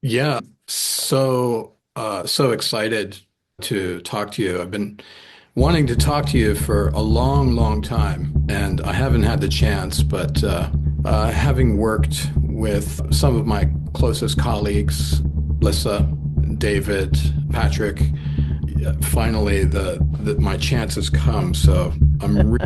Yeah, so excited to talk to you. I've been wanting to talk to you for a long, long time, and I haven't had the chance, but having worked with some of my closest colleagues, Lissa, David, Patrick, finally the my chance has come. So I'm re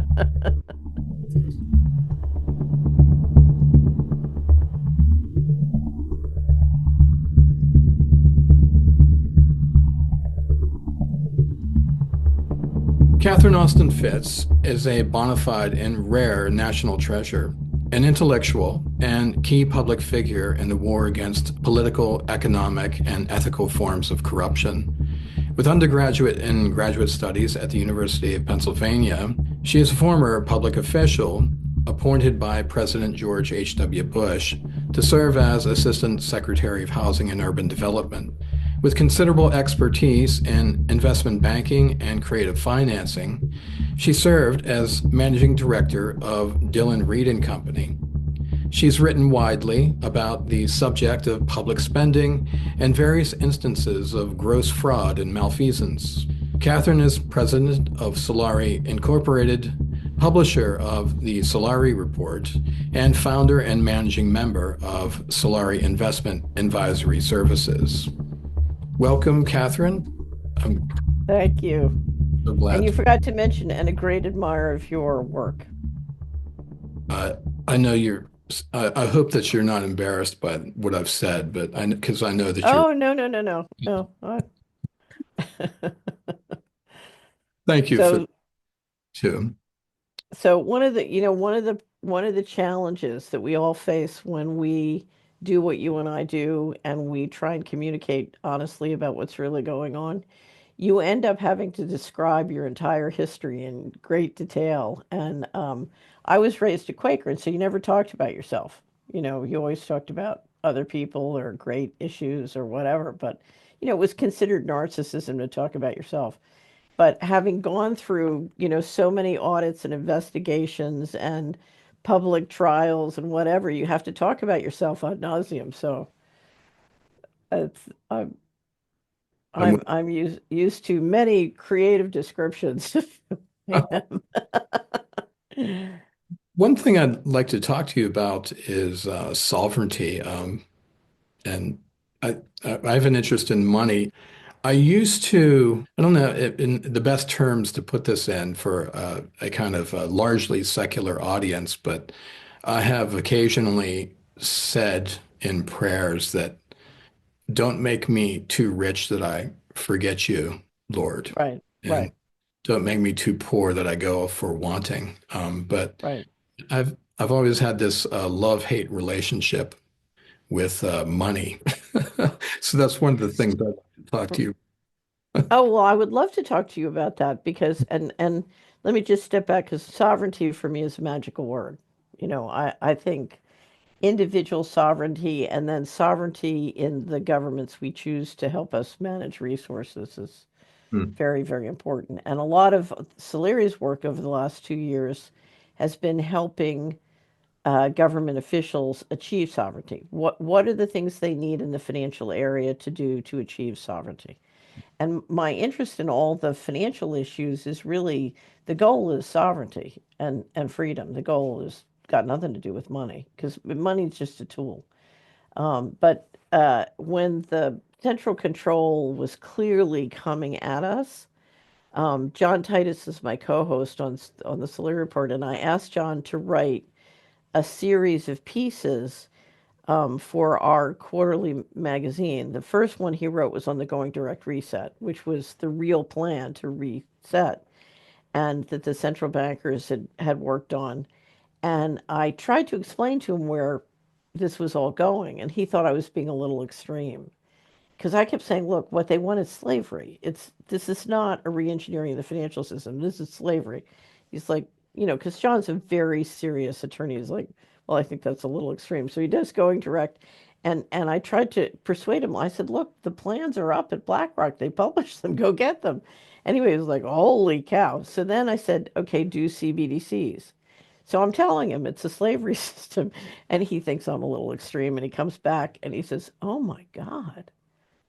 Catherine Austin Fitts is a bona fide and rare national treasure, an intellectual and key public figure in the war against political, economic, and ethical forms of corruption. With undergraduate and graduate studies at the University of Pennsylvania, she is a former public official appointed by President George H.W. Bush to serve as Assistant Secretary of Housing and Urban Development. With considerable expertise in investment banking and creative financing, she served as managing director of Dillon Read and Company. She's written widely about the subject of public spending and various instances of gross fraud and malfeasance. Catherine is president of Solari Incorporated, publisher of the Solari Report, and founder and managing member of Solari Investment Advisory Services. Welcome, Catherine. I'm Thank you. so And glad. you forgot to mention, and a great admirer of your work. Uh, I know you're. I hope that you're not embarrassed by what I've said, but because I know that you're. Oh, no, no, no, no, no. Thank you for So, too. so one of the challenges that we all face when we do what you and I do, and we try and communicate honestly about what's really going on, you end up having to describe your entire history in great detail. And I was raised a Quaker, and so you never talked about yourself. You always talked about other people or great issues or whatever, but it was considered narcissism to talk about yourself. But having gone through, so many audits and investigations and public trials and whatever, you have to talk about yourself ad nauseum. So it's I'm I'm I'm used to many creative descriptions of him. One thing I'd like to talk to you about is sovereignty. And I, I have an interest in money. I used to, I don't know in the best terms to put this in for a kind of largely secular audience, but I have occasionally said in prayers that don't make me too rich that I forget you, Lord, Right, and right, don't make me too poor that I go for wanting. But right. I've always had this love-hate relationship with money. So that's one of the things I'd like to talk to you. Oh, well, I would love to talk to you about that because and let me just step back because sovereignty for me is a magical word. I think individual sovereignty and then sovereignty in the governments we choose to help us manage resources is Hmm. very, very important. And a lot of Solari's work over the last 2 years has been helping government officials achieve sovereignty. What are the things they need in the financial area to do to achieve sovereignty? And my interest in all the financial issues is really the goal is sovereignty and freedom. The goal is got nothing to do with money because money is just a tool. But when the central control was clearly coming at us, John Titus is my co-host on the Solari Report, and I asked John to write a series of pieces for our quarterly magazine. The first one he wrote was on the Going Direct Reset, which was the real plan to reset, and that the central bankers had worked on. And I tried to explain to him where this was all going, and he thought I was being a little extreme. Because I kept saying, look, what they want is slavery. This is not a reengineering of the financial system. This is slavery. He's like, because John's a very serious attorney. He's like, well, I think that's a little extreme. So he does going direct. And I tried to persuade him. I said, look, the plans are up at BlackRock. They published them. Go get them. Anyway, he was like, holy cow. So then I said, okay, do CBDCs. So I'm telling him it's a slavery system, and he thinks I'm a little extreme, and he comes back and he says, "Oh my God,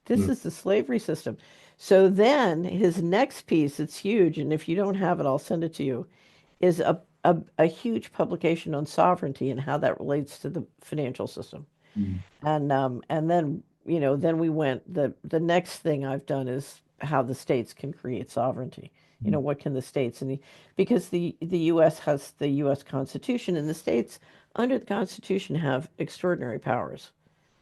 this Mm, is the slavery system." So then his next piece, it's huge, and if you don't have it, I'll send it to you, is a huge publication on sovereignty and how that relates to the financial system. mm, And then, then we went, the next thing I've done is how the states can create sovereignty. mm. What can the states and because the US has the US Constitution, and the states under the Constitution have extraordinary powers.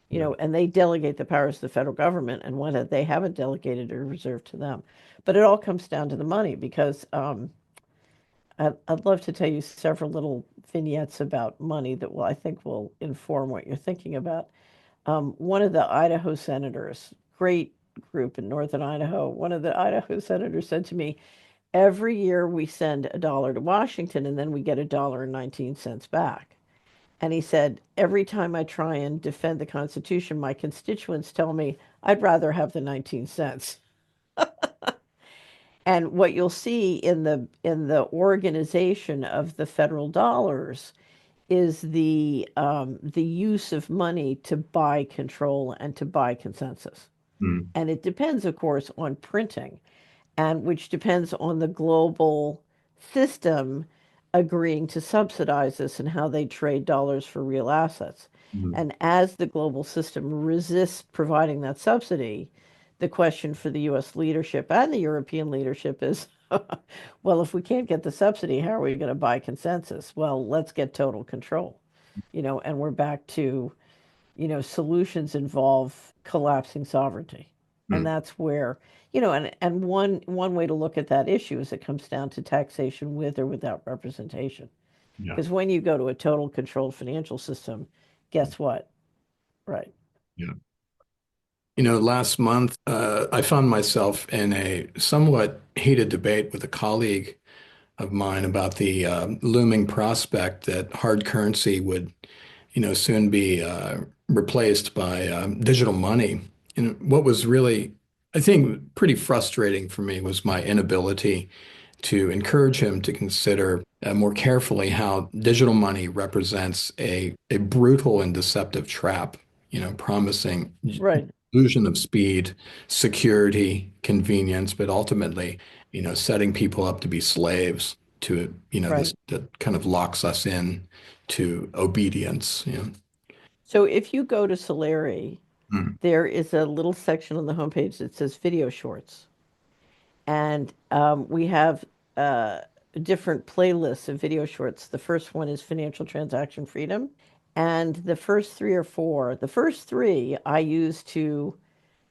Yeah. And they delegate the powers to the federal government, and what they haven't delegated are reserved to them. But it all comes down to the money because I'd love to tell you several little vignettes about money that I think will inform what you're thinking about. One of the Idaho senators, great group in northern Idaho, one of the Idaho senators said to me, every year we send a dollar to Washington and then we get a dollar and 19 cents back. And he said, every time I try and defend the Constitution, my constituents tell me I'd rather have the 19 cents. And what you'll see in the organization of the federal dollars is the use of money to buy control and to buy consensus. Mm, And it depends, of course, on printing, and which depends on the global system agreeing to subsidize this and how they trade dollars for real assets. mm, And as the global system resists providing that subsidy, the question for the US leadership and the European leadership is well, if we can't get the subsidy, how are we going to buy consensus? Well, let's get total control. And we're back to, solutions involve collapsing sovereignty. And mm. that's where, and one way to look at that issue is it comes down to taxation with or without representation. Yeah. Because when you go to a total controlled financial system, guess what? Right. Yeah. Last month, I found myself in a somewhat heated debate with a colleague of mine about the looming prospect that hard currency would, soon be replaced by digital money. And what was really, I think, pretty frustrating for me was my inability to encourage him to consider more carefully how digital money represents a brutal and deceptive trap, promising Right. illusion of speed, security, convenience, but ultimately, setting people up to be slaves to, this Right. that kind of locks us in to obedience. So if you go to Solari, Mm. there is a little section on the homepage that says video shorts. And we have uh, different playlists of video shorts. The first one is financial transaction freedom. And the first three or four, the first three I use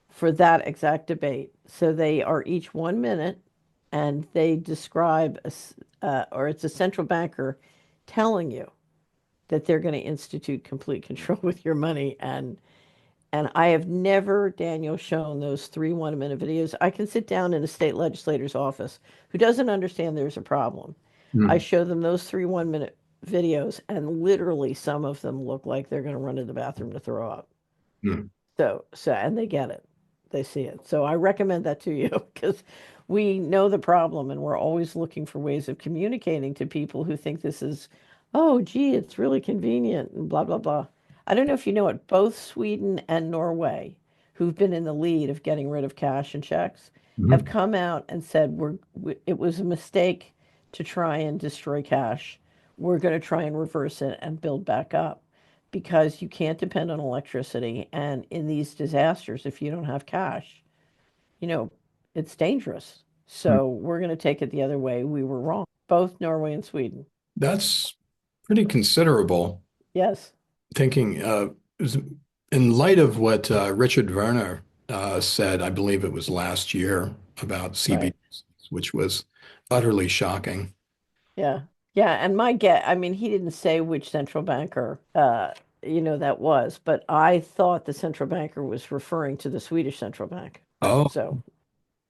for that exact debate. So they are each 1 minute, and they describe, or it's a central banker telling you that they're going to institute complete control with your money. And I have never, Daniel, shown those three 1 minute videos. I can sit down in a state legislator's office who doesn't understand there's a problem. I Mm. show them those three 1 minute videos, and literally some of them look like they're going to run to the bathroom to throw up. Mm. And they get it. They see it. So I recommend that to you because we know the problem and we're always looking for ways of communicating to people who think this is, oh, gee, it's really convenient and blah, blah, blah. I don't know if you know it, both Sweden and Norway, who've been in the lead of getting rid of cash and checks, have Mhm. come out and said it was a mistake to try and destroy cash. We're going to try and reverse it and build back up because you can't depend on electricity. And in these disasters, if you don't have cash, you know, it's dangerous. Mm. So we're going to take it the other way. We were wrong, both Norway and Sweden. That's pretty considerable. Yes, Thinking in light of what Richard Werner said, I believe it was last year about right. CBDCs, which was utterly shocking. Yeah. Yeah. And my guess, I mean, he didn't say which central banker, that was, but I thought the central banker was referring to the Swedish central bank. Oh, So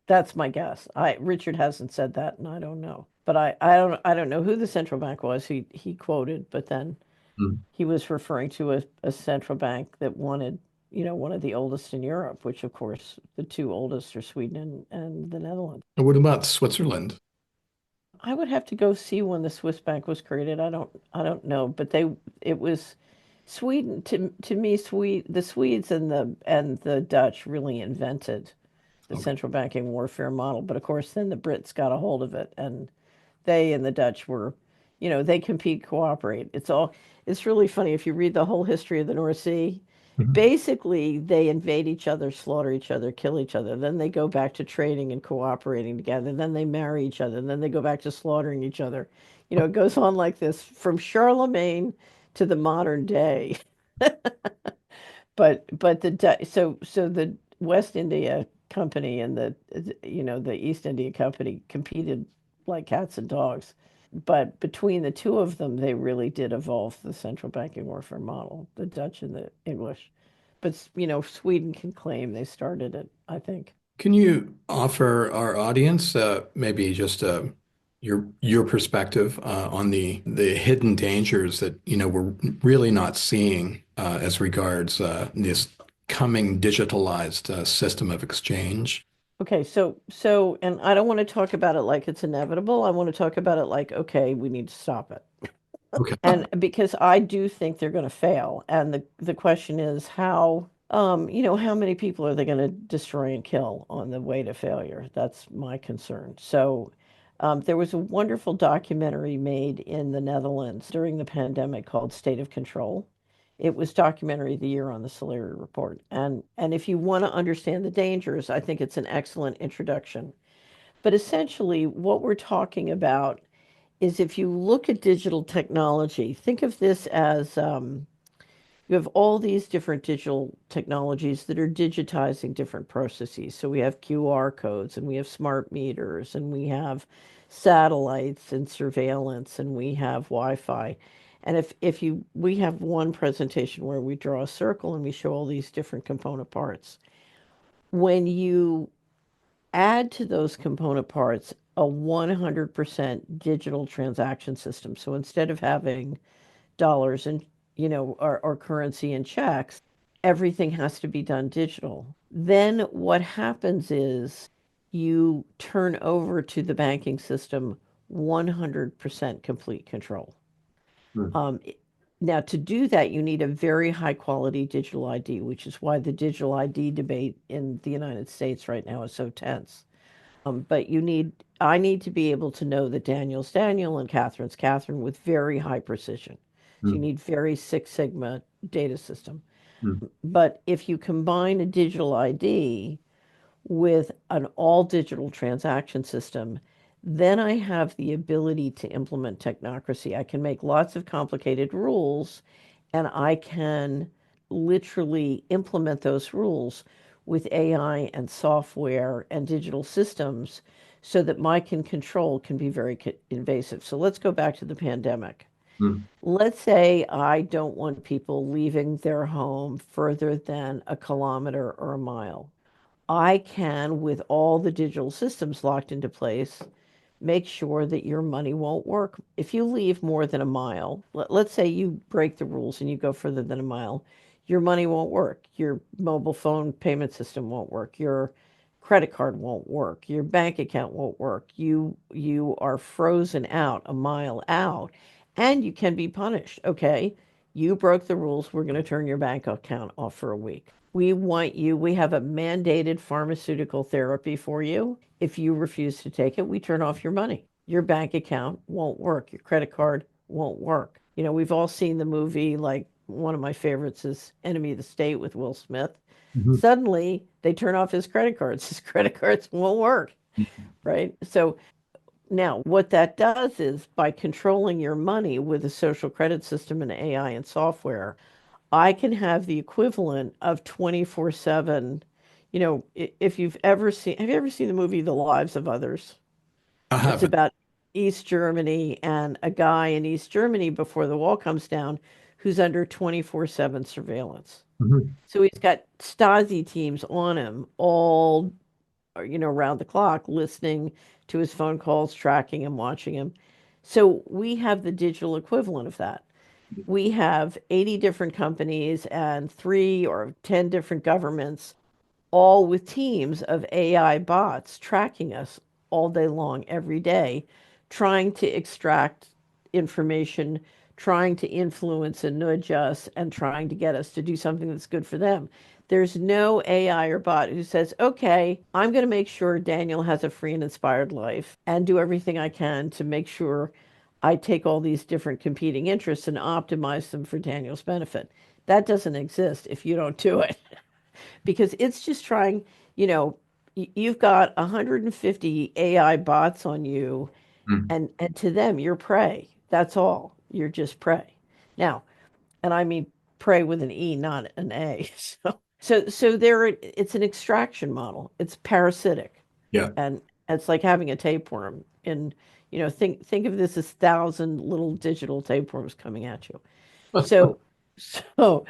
that's my guess. Richard hasn't said that, and I don't know. But I don't know who the central bank was he quoted, but then mm. he was referring to a central bank that wanted, one of the oldest in Europe, which of course the two oldest are Sweden and the Netherlands. And what about Switzerland? I would have to go see when the Swiss bank was created. I don't know, but it was Sweden to me. The Swedes and the Dutch really invented the Okay. central banking warfare model. But of course, then the Brits got a hold of it, and they and the Dutch were, they compete, cooperate. It's really funny if you read the whole history of the North Sea. Mhm. Basically, they invade each other, slaughter each other, kill each other. Then they go back to trading and cooperating together. Then they marry each other. And then they go back to slaughtering each other. It goes on like this from Charlemagne to the modern day. But so the West India Company and the East India Company competed like cats and dogs. But between the two of them, they really did evolve the central banking warfare model, the Dutch and the English. But Sweden can claim they started it, I think. Can you offer our audience maybe just your perspective on the hidden dangers that we're really not seeing as regards this coming digitalized system of exchange? Okay, and I don't want to talk about it like it's inevitable. I want to talk about it like, okay, we need to stop it. Okay. And because I do think they're going to fail. And the question is how many people are they going to destroy and kill on the way to failure? That's my concern. So, there was a wonderful documentary made in the Netherlands during the pandemic called State of Control. It was documentary of the year on the Solari report. And if you want to understand the dangers, I think it's an excellent introduction. But essentially, what we're talking about is if you look at digital technology, think of this as you have all these different digital technologies that are digitizing different processes. So we have QR codes and we have smart meters and we have satellites and surveillance and we have Wi-Fi. And if you we have one presentation where we draw a circle and we show all these different component parts. When you add to those component parts a 100% digital transaction system. So instead of having dollars and or currency and checks, everything has to be done digital. Then what happens is you turn over to the banking system 100% complete control. Hmm. Um, Now, to do that, you need a very high quality digital ID, which is why the digital ID debate in the United States right now is so tense. But I need to be able to know that Daniel's Daniel and Catherine's Catherine with very high precision. So you Hmm. need very Six Sigma data system. Hmm. But if you combine a digital ID with an all digital transaction system, then I have the ability to implement technocracy. I can make lots of complicated rules and I can literally implement those rules with AI and software and digital systems so that my control can be very invasive. So let's go back to the pandemic. Hmm. Let's say I don't want people leaving their home further than a kilometer or a mile. I can, with all the digital systems locked into place, make sure that your money won't work. If you leave more than a mile, let's say you break the rules and you go further than a mile, your money won't work. Your mobile phone payment system won't work. Your credit card won't work. Your bank account won't work. You are frozen out a mile out and you can be punished. Okay, you broke the rules. We're going to turn your bank account off for a week. We have a mandated pharmaceutical therapy for you. If you refuse to take it, we turn off your money. Your bank account won't work. Your credit card won't work. We've all seen the movie, like one of my favorites is Enemy of the State with Will Smith. Mhm. Suddenly, they turn off his credit cards. His credit cards won't work, right? So now, what that does is by controlling your money with a social credit system and AI and software, I can have the equivalent of 24/7. If have you ever seen the movie The Lives of Others? I It's haven't. about East Germany and a guy in East Germany before the wall comes down who's under 24/7 surveillance. Mhm. So he's got Stasi teams on him all, around the clock, listening to his phone calls, tracking him, watching him. So we have the digital equivalent of that. We have 80 different companies and 3 or 10 different governments, all with teams of AI bots tracking us all day long, every day, trying to extract information, trying to influence and nudge us, and trying to get us to do something that's good for them. There's no AI or bot who says, okay, I'm going to make sure Daniel has a free and inspired life and do everything I can to make sure I take all these different competing interests and optimize them for Daniel's benefit. That doesn't exist if you don't do it because it's just trying, you know, you've got 150 AI bots on you, Mm. and to them you're prey. That's all. You're just prey. Now, and I mean prey with an E, not an A. So there it's an extraction model. It's parasitic. Yeah. And it's like having a tapeworm in, think of this as 1,000 little digital tapeworms coming at you. So so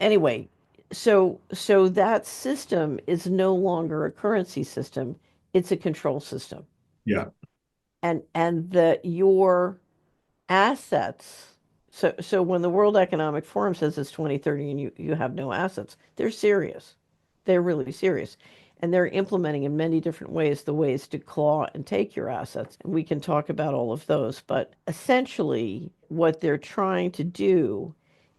anyway, so that system is no longer a currency system, it's a control system. Yeah. And the your assets, so when the World Economic Forum says it's 2030 and you have no assets, they're serious. They're really serious. And they're implementing in many different ways the ways to claw and take your assets. And we can talk about all of those. But essentially, what they're trying to do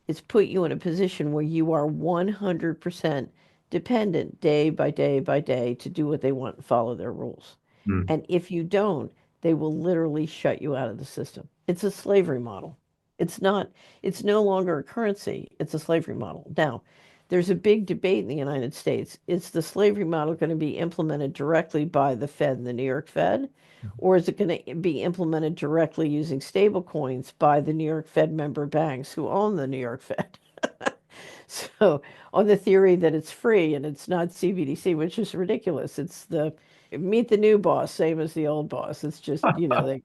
is put you in a position where you are 100% dependent day by day by day to do what they want and follow their rules. Mm. And if you don't, they will literally shut you out of the system. It's a slavery model. It's not, it's no longer a currency, it's a slavery model. Now, there's a big debate in the United States. Is the slavery model going to be implemented directly by the Fed and the New York Fed? Or is it going to be implemented directly using stable coins by the New York Fed member banks who own the New York Fed? So, on the theory that it's free and it's not CBDC, which is ridiculous. It's the meet the new boss, same as the old boss. It's just, they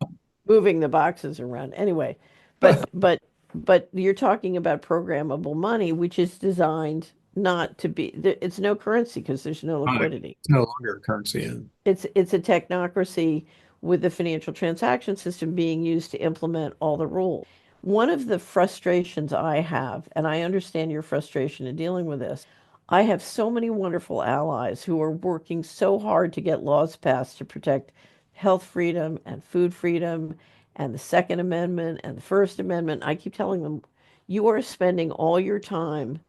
moving the boxes around. Anyway, but but but you're talking about programmable money, which is designed not to be, it's no currency because there's no liquidity. It's no longer a currency. Yeah. It's a technocracy with the financial transaction system being used to implement all the rules. One of the frustrations I have, and I understand your frustration in dealing with this, I have so many wonderful allies who are working so hard to get laws passed to protect health freedom and food freedom and the Second Amendment and the First Amendment. I keep telling them, you are spending all your time,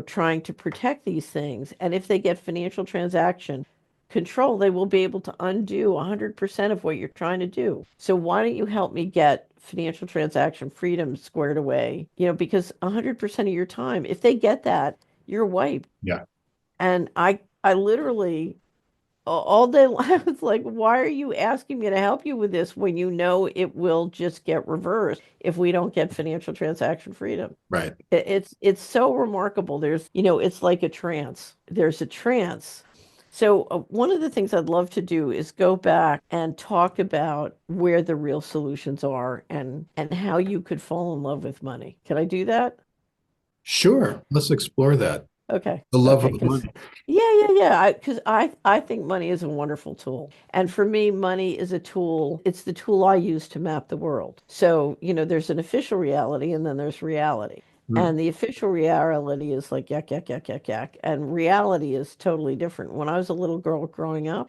trying to protect these things. And if they get financial transaction control, they will be able to undo 100% of what you're trying to do. So why don't you help me get financial transaction freedom squared away? Because 100% of your time, if they get that, you're wiped. Yeah. And I literally all day long, I was like, why are you asking me to help you with this when you know it will just get reversed if we don't get financial transaction freedom? Right. It's so remarkable. It's like a trance. There's a trance. So one of the things I'd love to do is go back and talk about where the real solutions are and how you could fall in love with money. Can I do that? Sure. Let's explore that. Okay. The love Okay. of Because money. yeah. Because I think money is a wonderful tool, and for me, money is a tool. It's the tool I use to map the world. So there's an official reality, and then there's reality. Mm. And the official reality is like yak yak yak yak yak, and reality is totally different. When I was a little girl growing up,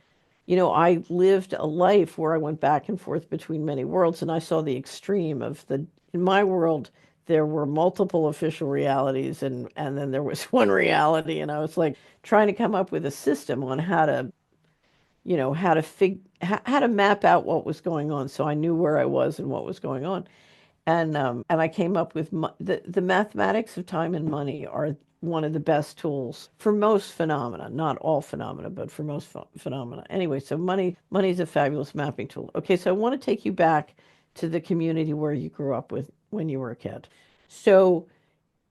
I lived a life where I went back and forth between many worlds, and I saw the extreme of in my world, there were multiple official realities and then there was one reality, and I was like trying to come up with a system on how to how to map out what was going on so I knew where I was and what was going on. And I came up with the mathematics of time and money are one of the best tools for most phenomena, not all phenomena, but for most phenomena. Anyway, so money is a fabulous mapping tool. Okay, so I want to take you back to the community where you grew up with when you were a kid. So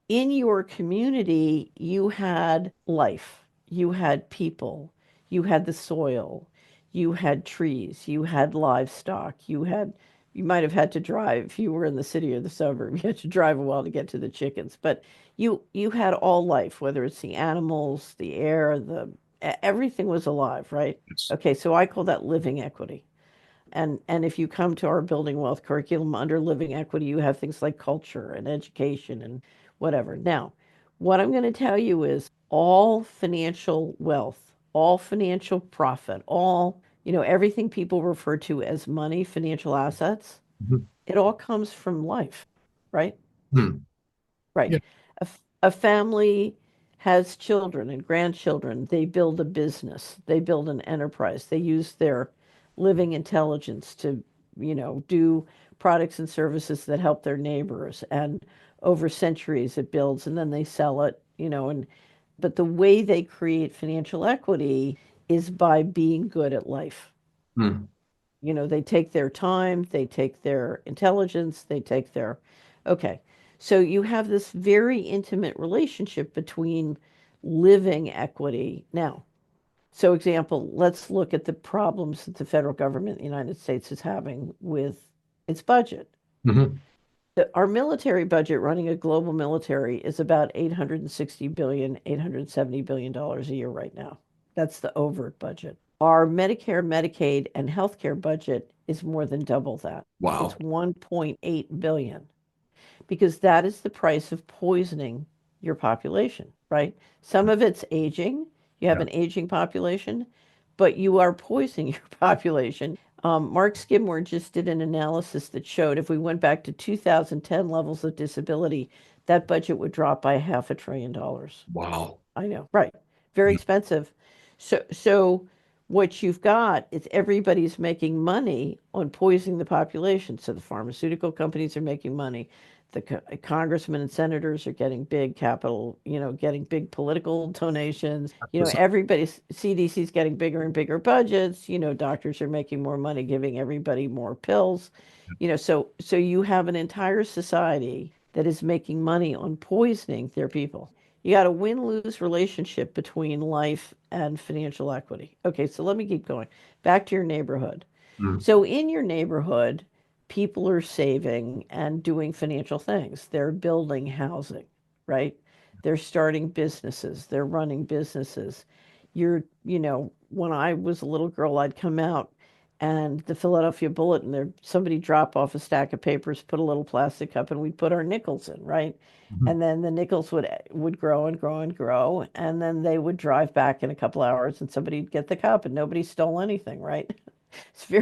in your community, you had life, you had people, you had the soil, you had trees, you had livestock, you might have had to drive if you were in the city or the suburb. You had to drive a while to get to the chickens, but you had all life, whether it's the animals, the air, everything was alive, right? It's Okay, so I call that living equity. And if you come to our building wealth curriculum under living equity, you have things like culture and education and whatever. Now, what I'm going to tell you is all financial wealth, all financial profit, all Everything people refer to as money, financial assets, Mhm. it all comes from life, right? Hmm. Right. Yeah. A family has children and grandchildren. They build a business, they build an enterprise, they use their living intelligence to, do products and services that help their neighbors. And over centuries, it builds and then they sell it, but the way they create financial equity is by being good at life. Hmm. They take their time, they take their intelligence, they take their, okay. So you have this very intimate relationship between living equity. Now, so example, let's look at the problems that the federal government in the United States is having with its budget. Mhm. Our military budget, running a global military, is about 860 billion, $870 billion a year right now. That's the overt budget. Our Medicare, Medicaid, and healthcare budget is more than double that. It's Wow. 1.8 billion because that is the price of poisoning your population, right? Some of it's aging. You have Yeah. an aging population, but you are poisoning your population. Mark Skidmore just did an analysis that showed if we went back to 2010 levels of disability, that budget would drop by $500 billion. Wow. I know, right. Very Hmm. expensive. So what you've got is everybody's making money on poisoning the population. So the pharmaceutical companies are making money. The congressmen and senators are getting big capital, getting big political donations. Everybody's CDC's getting bigger and bigger budgets. Doctors are making more money giving everybody more pills. So you have an entire society that is making money on poisoning their people. You got a win-lose relationship between life and financial equity. Okay, so let me keep going. Back to your neighborhood. Hmm. So in your neighborhood, people are saving and doing financial things. They're building housing, right? They're starting businesses. They're running businesses. When I was a little girl, I'd come out and the Philadelphia Bulletin, there somebody drop off a stack of papers, put a little plastic cup, and we'd put our nickels in, right? Mhm. And then the nickels would grow and grow and grow, and then they would drive back in a couple hours, and somebody'd get the cup, and nobody stole anything, right? It's you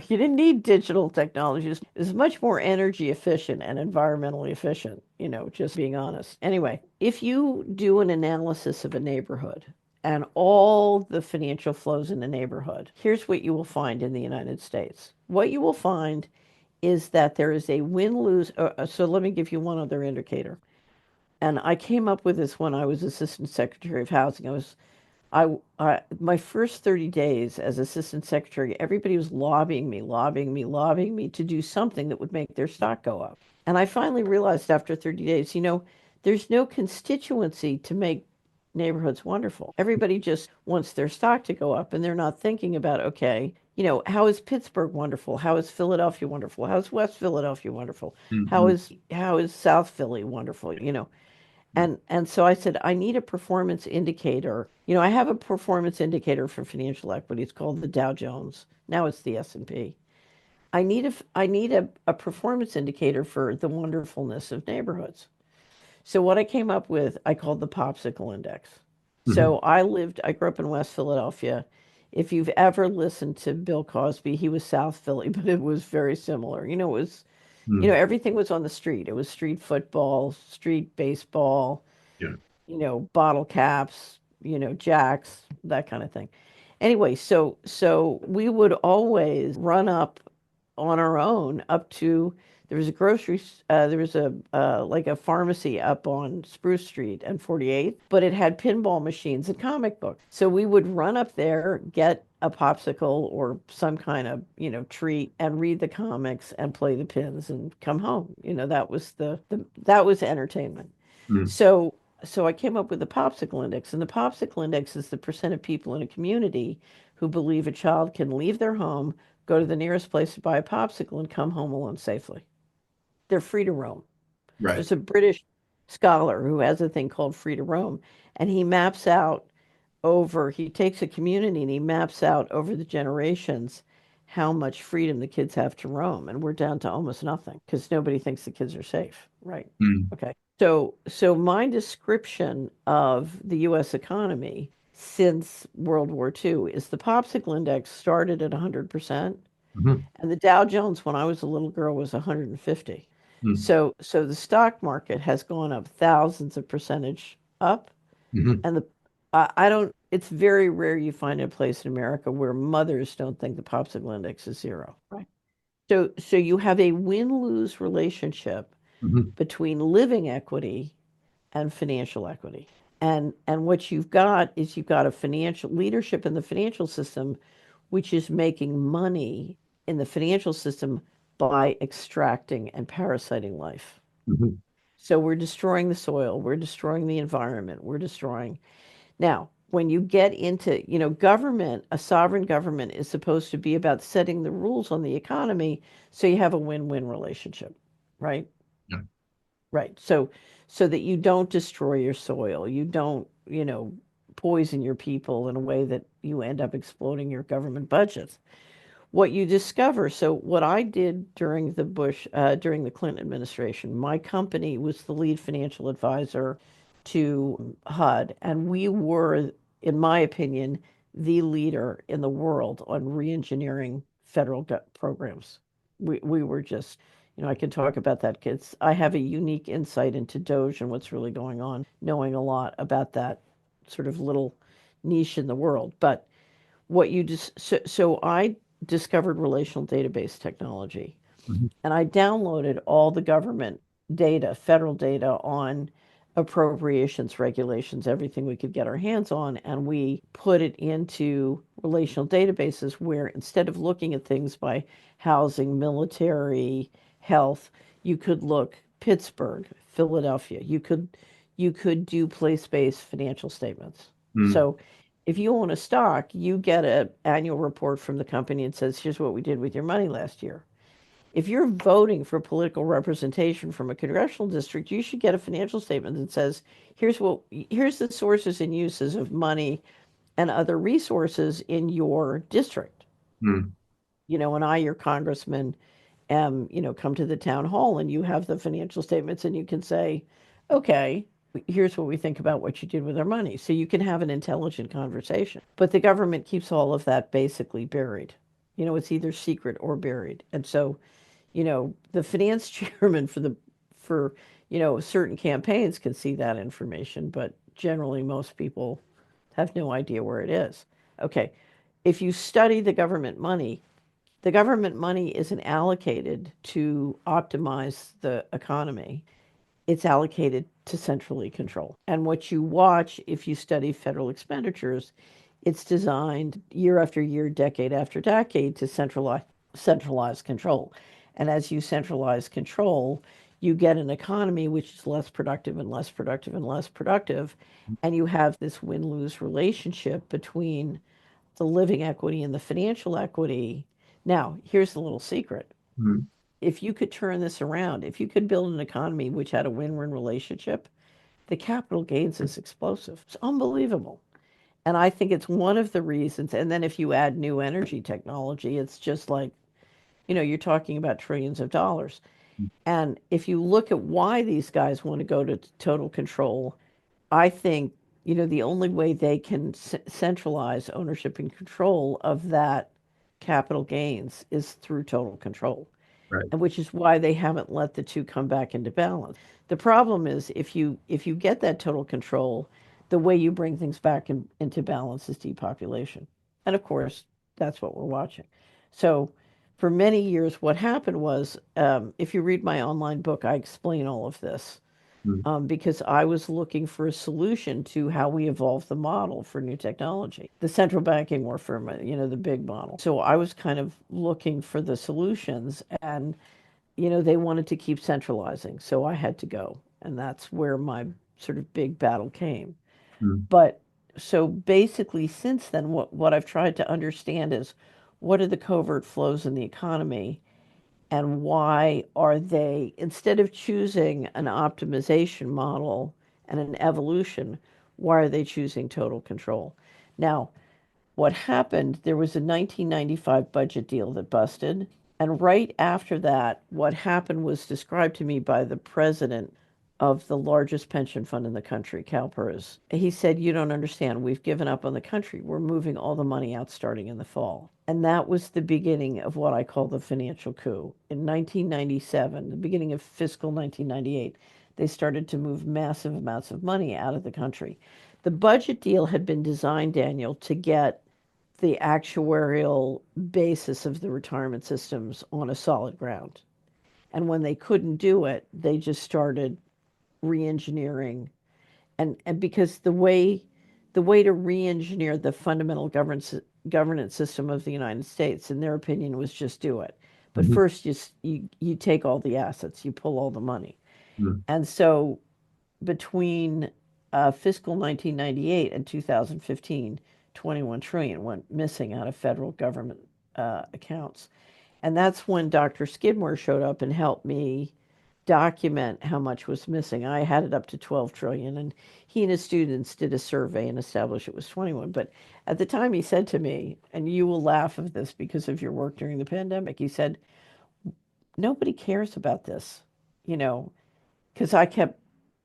didn't need digital technology. It's much more energy efficient and environmentally efficient, just being honest. Anyway, if you do an analysis of a neighborhood and all the financial flows in the neighborhood, here's what you will find in the United States. What you will find is that there is a win-lose. So let me give you one other indicator. And I came up with this when I was Assistant Secretary of Housing. My first 30 days as assistant secretary, everybody was lobbying me, lobbying me, lobbying me to do something that would make their stock go up. And I finally realized after 30 days, there's no constituency to make neighborhoods wonderful. Everybody just wants their stock to go up, and they're not thinking about, okay, how is Pittsburgh wonderful? How is Philadelphia wonderful? How is West Philadelphia wonderful? Mhm. How is South Philly wonderful? And so I said, I need a performance indicator. I have a performance indicator for financial equity. It's called the Dow Jones. Now it's the S&P. I need a performance indicator for the wonderfulness of neighborhoods. So what I came up with, I called the popsicle index. Mhm. So I grew up in West Philadelphia. If you've ever listened to Bill Cosby, he was South Philly, but it was very similar. Mhm. Everything was on the street. It was street football, street baseball, Yeah. bottle caps, jacks, that kind of thing. Anyway, so we would always run up on our own up to there was a there was a like a pharmacy up on Spruce Street and 48th, but it had pinball machines and comic books. So we would run up there, get a popsicle or some kind of, treat and read the comics and play the pins and come home. That was that was entertainment. Mhm. So so I came up with the popsicle index, and the popsicle index is the percent of people in a community who believe a child can leave their home, go to the nearest place to buy a popsicle, and come home alone safely. They're free to roam. Right. There's a British scholar who has a thing called free to roam, and he takes a community and he maps out over the generations how much freedom the kids have to roam. And we're down to almost nothing because nobody thinks the kids are safe. Right. Mhm. Okay. So my description of the US economy since World War II is the popsicle index started at 100%, Mhm. and the Dow Jones when I was a little girl was 150. Mm. So the stock market has gone up thousands of percentage up, Mhm. and I don't. It's very rare you find a place in America where mothers don't think the popsicle index is zero. Right. So you have a win-lose relationship Mhm. between living equity and financial equity. And what you've got is you've got a financial leadership in the financial system, which is making money in the financial system by extracting and parasiting life. Mhm. So we're destroying the soil, we're destroying the environment, we're destroying. Now, when you get into, government, a sovereign government is supposed to be about setting the rules on the economy so you have a win-win relationship, right? Yeah. Right. So that you don't destroy your soil, you don't, poison your people in a way that you end up exploding your government budgets. What you discover, so what I did during the Clinton administration, my company was the lead financial advisor to HUD, and we were, in my opinion, the leader in the world on reengineering federal programs. We were just, I can talk about that, kids. I have a unique insight into Doge and what's really going on, knowing a lot about that sort of little niche in the world. But what you just so I discovered relational database technology, Mhm. and I downloaded all the government data, federal data on appropriations, regulations, everything we could get our hands on, and we put it into relational databases where instead of looking at things by housing, military, health, you could look Pittsburgh, Philadelphia. You could do place-based financial statements. Mm. So if you own a stock, you get an annual report from the company and says, here's what we did with your money last year. If you're voting for political representation from a congressional district, you should get a financial statement that says, here's the sources and uses of money and other resources in your district. Mm. And I, your congressman, come to the town hall and you have the financial statements and you can say, okay, here's what we think about what you did with our money. So you can have an intelligent conversation. But the government keeps all of that basically buried. It's either secret or buried. And so the finance chairman for certain campaigns can see that information, but generally most people have no idea where it is. Okay, if you study the government money isn't allocated to optimize the economy. It's allocated to centrally control. And what you watch if you study federal expenditures, it's designed year after year, decade after decade to centralize control. And as you centralize control, you get an economy which is less productive and less productive and less productive. And you have this win-lose relationship between the living equity and the financial equity. Now, here's the little secret. Mm. If you could turn this around, if you could build an economy which had a win-win relationship, the capital gains is explosive. It's unbelievable. And I think it's one of the reasons. And then if you add new energy technology, it's just like, you're talking about trillions of dollars. And if you look at why these guys want to go to total control, I think, the only way they can centralize ownership and control of that capital gains is through total control, Right. and which is why they haven't let the two come back into balance. The problem is if you get that total control, the way you bring things back into balance is depopulation. And of course, that's what we're watching. So for many years, what happened was, if you read my online book, I explain all of this, Mm. because I was looking for a solution to how we evolve the model for new technology. The central banking warfare, the big model. So I was kind of looking for the solutions, and they wanted to keep centralizing, so I had to go, and that's where my sort of big battle came. Mm. But so basically, since then, what I've tried to understand is what are the covert flows in the economy and why are they, instead of choosing an optimization model and an evolution, why are they choosing total control? Now, what happened, there was a 1995 budget deal that busted. And right after that, what happened was described to me by the president of the largest pension fund in the country, CalPERS. He said, "You don't understand. We've given up on the country. We're moving all the money out starting in the fall." And that was the beginning of what I call the financial coup. In 1997, the beginning of fiscal 1998, they started to move massive amounts of money out of the country. The budget deal had been designed, Daniel, to get the actuarial basis of the retirement systems on a solid ground. And when they couldn't do it, they just started re-engineering, and because the way to re-engineer the fundamental governance system of the United States, in their opinion, was just do it. But Mhm. first, you take all the assets, you pull all the money, Mhm. and so between fiscal 1998 and 2015, 21 trillion went missing out of federal government accounts. And that's when Dr. Skidmore showed up and helped me document how much was missing. I had it up to 12 trillion, and he and his students did a survey and established it was 21. But at the time, he said to me, and you will laugh at this because of your work during the pandemic, he said, "Nobody cares about this, you know, because I kept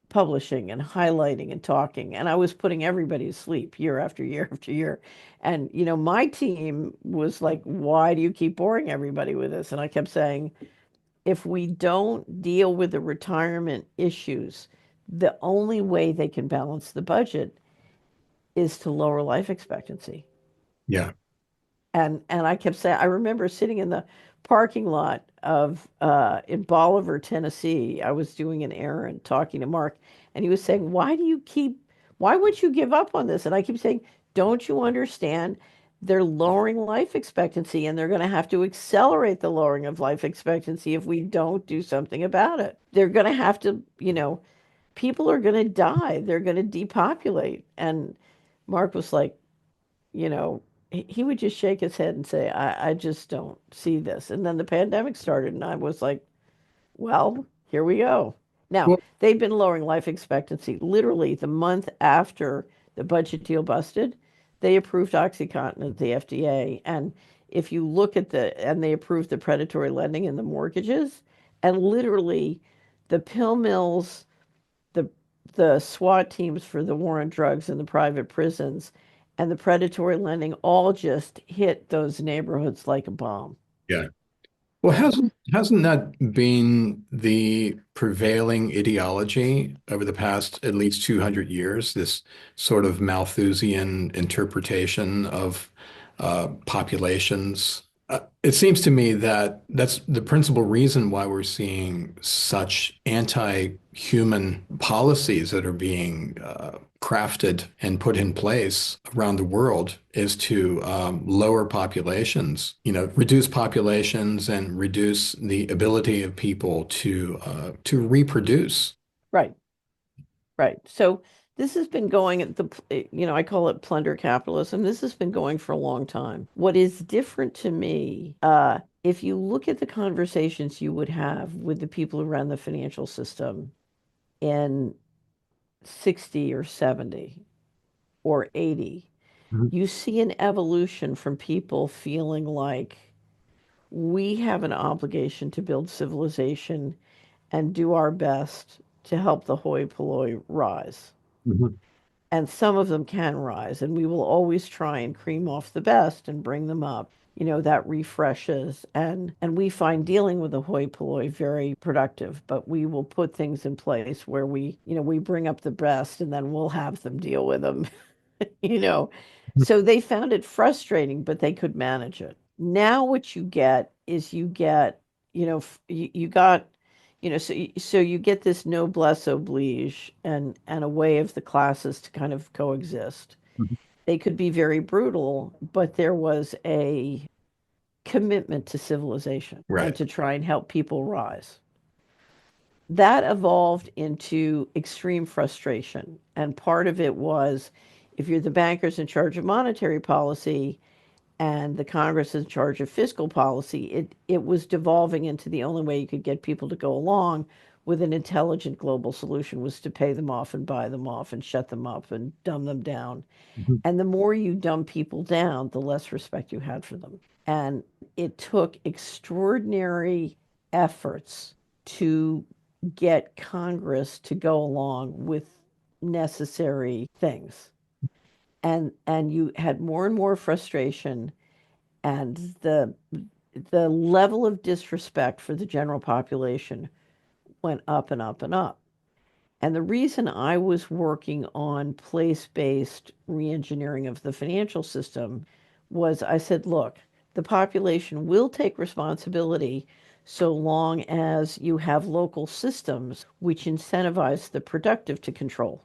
publishing and highlighting and talking, and I was putting everybody to sleep year after year after year. And, my team was like, why do you keep boring everybody with this?" And I kept saying, if we don't deal with the retirement issues, the only way they can balance the budget is to lower life expectancy. Yeah. And I kept saying, I remember sitting in the parking lot of in Bolivar, Tennessee. I was doing an errand talking to Mark, and he was saying, why would you give up on this?" And I keep saying, "Don't you understand? They're lowering life expectancy, and they're going to have to accelerate the lowering of life expectancy if we don't do something about it. They're going to have to, people are going to die. They're going to depopulate." And Mark was like, he would just shake his head and say, I just don't see this. And then the pandemic started, and I was like, well, here we go. Now, Well, they've been lowering life expectancy literally the month after the budget deal busted. They approved OxyContin at the FDA. And if you look at and they approved the predatory lending and the mortgages, and literally the pill mills, the the SWAT teams for the war on drugs in the private prisons, and the predatory lending all just hit those neighborhoods like a bomb. yeah. Well, Yeah. hasn't that been the prevailing ideology over the past at least 200 years? This sort of Malthusian interpretation of populations. It seems to me that that's the principal reason why we're seeing such anti-human policies that are being crafted and put in place around the world is to lower populations, reduce populations and reduce the ability of people to reproduce. Right, right. So this has been going at I call it plunder capitalism. This has been going for a long time. What is different to me, if you look at the conversations you would have with the people who run the financial system in 60 or 70 or 80, Mhm. you see an evolution from people feeling like we have an obligation to build civilization and do our best to help the hoi polloi rise. Mhm. And some of them can rise, and we will always try and cream off the best and bring them up. That refreshes, and we find dealing with the hoi polloi very productive, but we will put things in place where we bring up the best, and then we'll have them deal with them. you know. So they found it frustrating, but they could manage it. Now what you get is you got, so you get this noblesse oblige and a way of the classes to kind of coexist. Mhm. They could be very brutal, but there was a commitment to civilization and Right. to try and help people rise. That evolved into extreme frustration. And part of it was if you're the bankers in charge of monetary policy and the Congress in charge of fiscal policy, it was devolving into the only way you could get people to go along with an intelligent global solution was to pay them off and buy them off and shut them up and dumb them down. Mhm. And the more you dumb people down, the less respect you had for them. And it took extraordinary efforts to get Congress to go along with necessary things. And you had more and more frustration, and the level of disrespect for the general population went up and up and up. And the reason I was working on place-based reengineering of the financial system was I said, look, the population will take responsibility so long as you have local systems which incentivize the productive to control.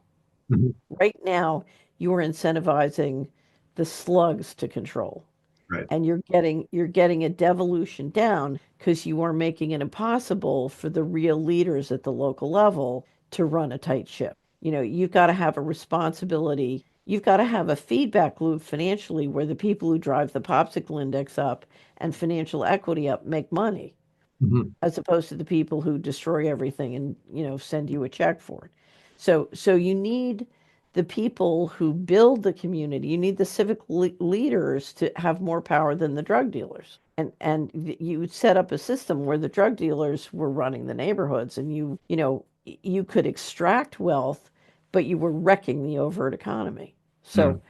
Mhm. Right now, you are incentivizing the slugs to control, Right. and you're getting a devolution down because you are making it impossible for the real leaders at the local level to run a tight ship. You've got to have a responsibility. You've got to have a feedback loop financially where the people who drive the popsicle index up and financial equity up make money, Mhm. as opposed to the people who destroy everything and send you a check for it. So you need the people who build the community. You need the civic leaders to have more power than the drug dealers. And you set up a system where the drug dealers were running the neighborhoods, and you could extract wealth, but you were wrecking the overt economy. Mm. So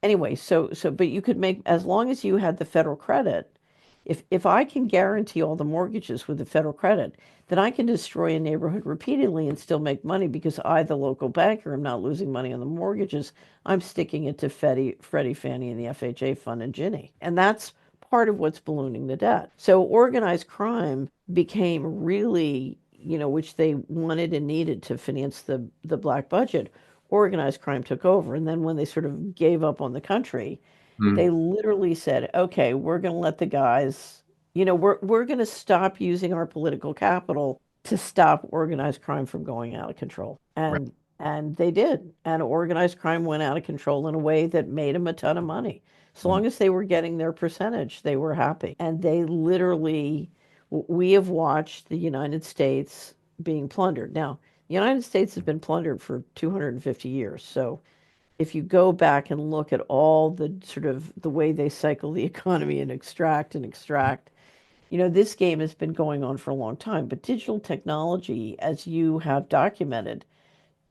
anyway, but you could make, as long as you had the federal credit, if I can guarantee all the mortgages with the federal credit, then I can destroy a neighborhood repeatedly and still make money because I, the local banker, am not losing money on the mortgages. I'm sticking it to Freddie, Fannie, and the FHA fund and Ginnie. And that's part of what's ballooning the debt. So organized crime became really, which they wanted and needed to finance the black budget. Organized crime took over. And then when they sort of gave up on the country, they Mm. literally said, okay, we're going to let the guys, we're going to stop using our political capital to stop organized crime from going out of control. Right. And they did. And organized crime went out of control in a way that made them a ton of money. So Mm. long as they were getting their percentage, they were happy. And they literally, we have watched the United States being plundered. Now, the United States has been plundered for 250 years. So if you go back and look at all the sort of the way they cycle the economy and extract, this game has been going on for a long time. But digital technology, as you have documented,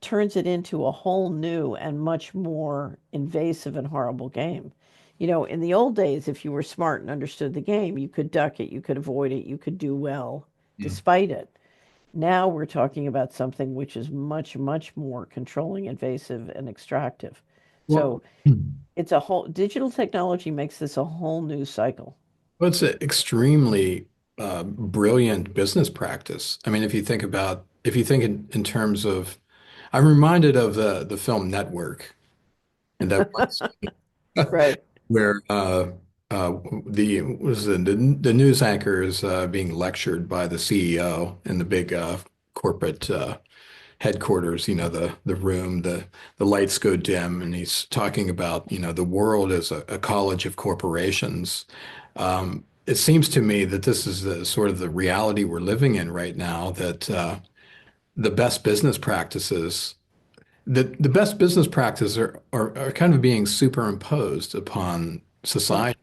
turns it into a whole new and much more invasive and horrible game. In the old days, if you were smart and understood the game, you could duck it, you could avoid it, you could do well Mm. despite it. Now we're talking about something which is much, much more controlling, invasive, and extractive. Well, So it's a whole digital technology makes this a whole new cycle. well, it's an extremely brilliant business practice. I mean, if you think in terms of, I'm reminded of the film Network, and that one scene Right. where uh, the news anchor is being lectured by the CEO in the big corporate headquarters. The room, the lights go dim, and he's talking about the world as a college of corporations. It seems to me that this is the sort of the reality we're living in right now, that the best business practices the best business practices are kind of being superimposed upon Yeah. society,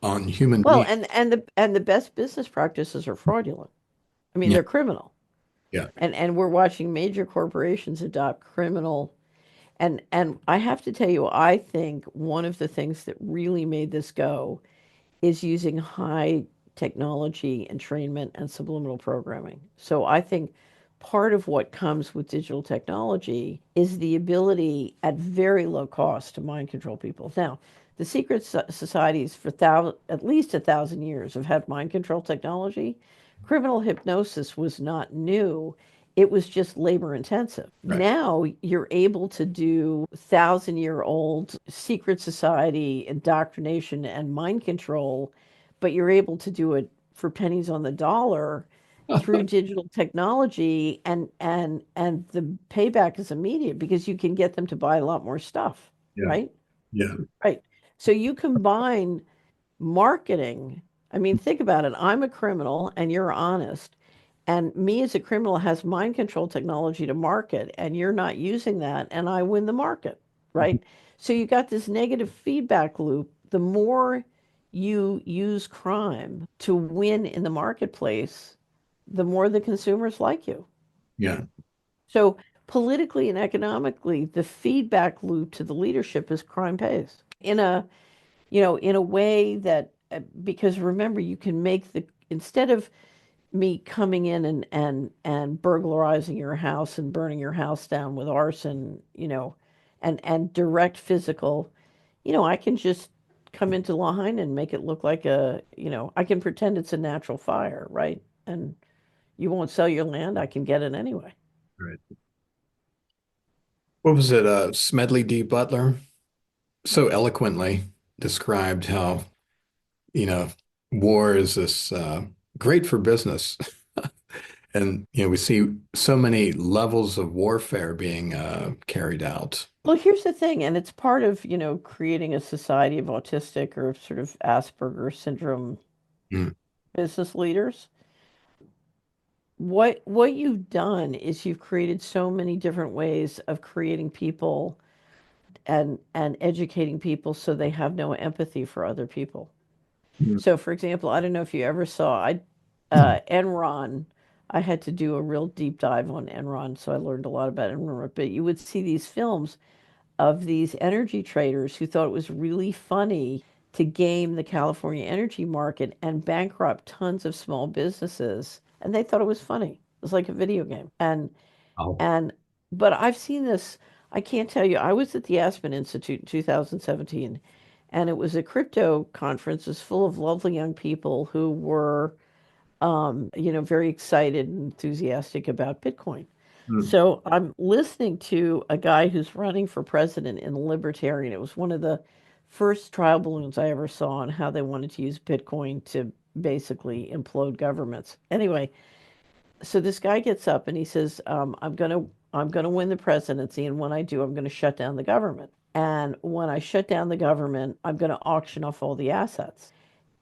on human Well, beings. and the best business practices are fraudulent. I mean, Yeah, they're criminal. yeah. And we're watching major corporations adopt criminal. And I have to tell you, I think one of the things that really made this go is using high technology entrainment and subliminal programming. So I think part of what comes with digital technology is the ability at very low cost to mind control people. Now, the secret societies for at least 1,000 years have had mind control technology. Criminal hypnosis was not new. It was just labor intensive. Right. Now you're able to do 1,000-year-old secret society indoctrination and mind control, but you're able to do it for pennies on the dollar through digital technology, and the payback is immediate because you can get them to buy a lot more stuff, Yeah, right? yeah. Right. So you combine marketing. I mean, think about it. I'm a criminal and you're honest. And me as a criminal has mind control technology to market, and you're not using that, and I win the market, right? So you got this negative feedback loop. The more you use crime to win in the marketplace, the more the consumers like you. Yeah. So politically and economically, the feedback loop to the leadership is crime pays in a, in a way that, because remember, you can make the, instead of me coming in and burglarizing your house and burning your house down with arson, and direct physical, I can just come into Lahaina and make it look like I can pretend it's a natural fire, right? And you won't sell your land, I can get it anyway. Right. What was it? Smedley D. Butler so eloquently described how, you know, war is this great for business. And, we see so many levels of warfare being carried out. Well, here's the thing, and it's part of, creating a society of autistic or sort of Asperger syndrome Mm, business leaders. What you've done is you've created so many different ways of creating people and educating people so they have no empathy for other people. mm, So, for example, I don't know if you ever saw Enron. I had to do a real deep dive on Enron, so I learned a lot about Enron. But you would see these films of these energy traders who thought it was really funny to game the California energy market and bankrupt tons of small businesses. And they thought it was funny. It was like a video game. oh, And but I've seen this, I can't tell you. I was at the Aspen Institute in 2017, and it was a crypto conference. It was full of lovely young people who were very excited and enthusiastic about Bitcoin. mm, So I'm listening to a guy who's running for president in the Libertarian. It was one of the first trial balloons I ever saw on how they wanted to use Bitcoin to basically implode governments. Anyway, so this guy gets up and he says, I'm gonna win the presidency, and when I do, I'm gonna shut down the government. And when I shut down the government, I'm gonna auction off all the assets,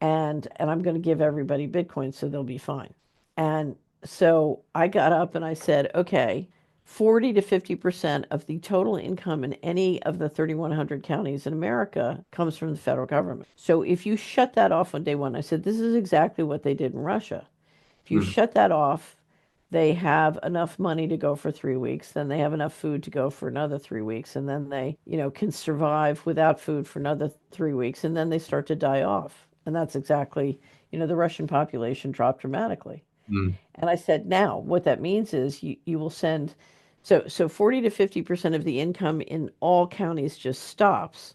and I'm going to give everybody Bitcoin so they'll be fine. And so I got up and I said, okay, 40 to 50% of the total income in any of the 3,100 counties in America comes from the federal government. So if you shut that off on day one, I said, this is exactly what they did in Russia. If you mm, shut that off, they have enough money to go for 3 weeks, then they have enough food to go for another 3 weeks, and then they, can survive without food for another 3 weeks, and then they start to die off. And that's exactly, the Russian population dropped dramatically. mm, And I said, now what that means is you will send, so 40 to 50% of the income in all counties just stops,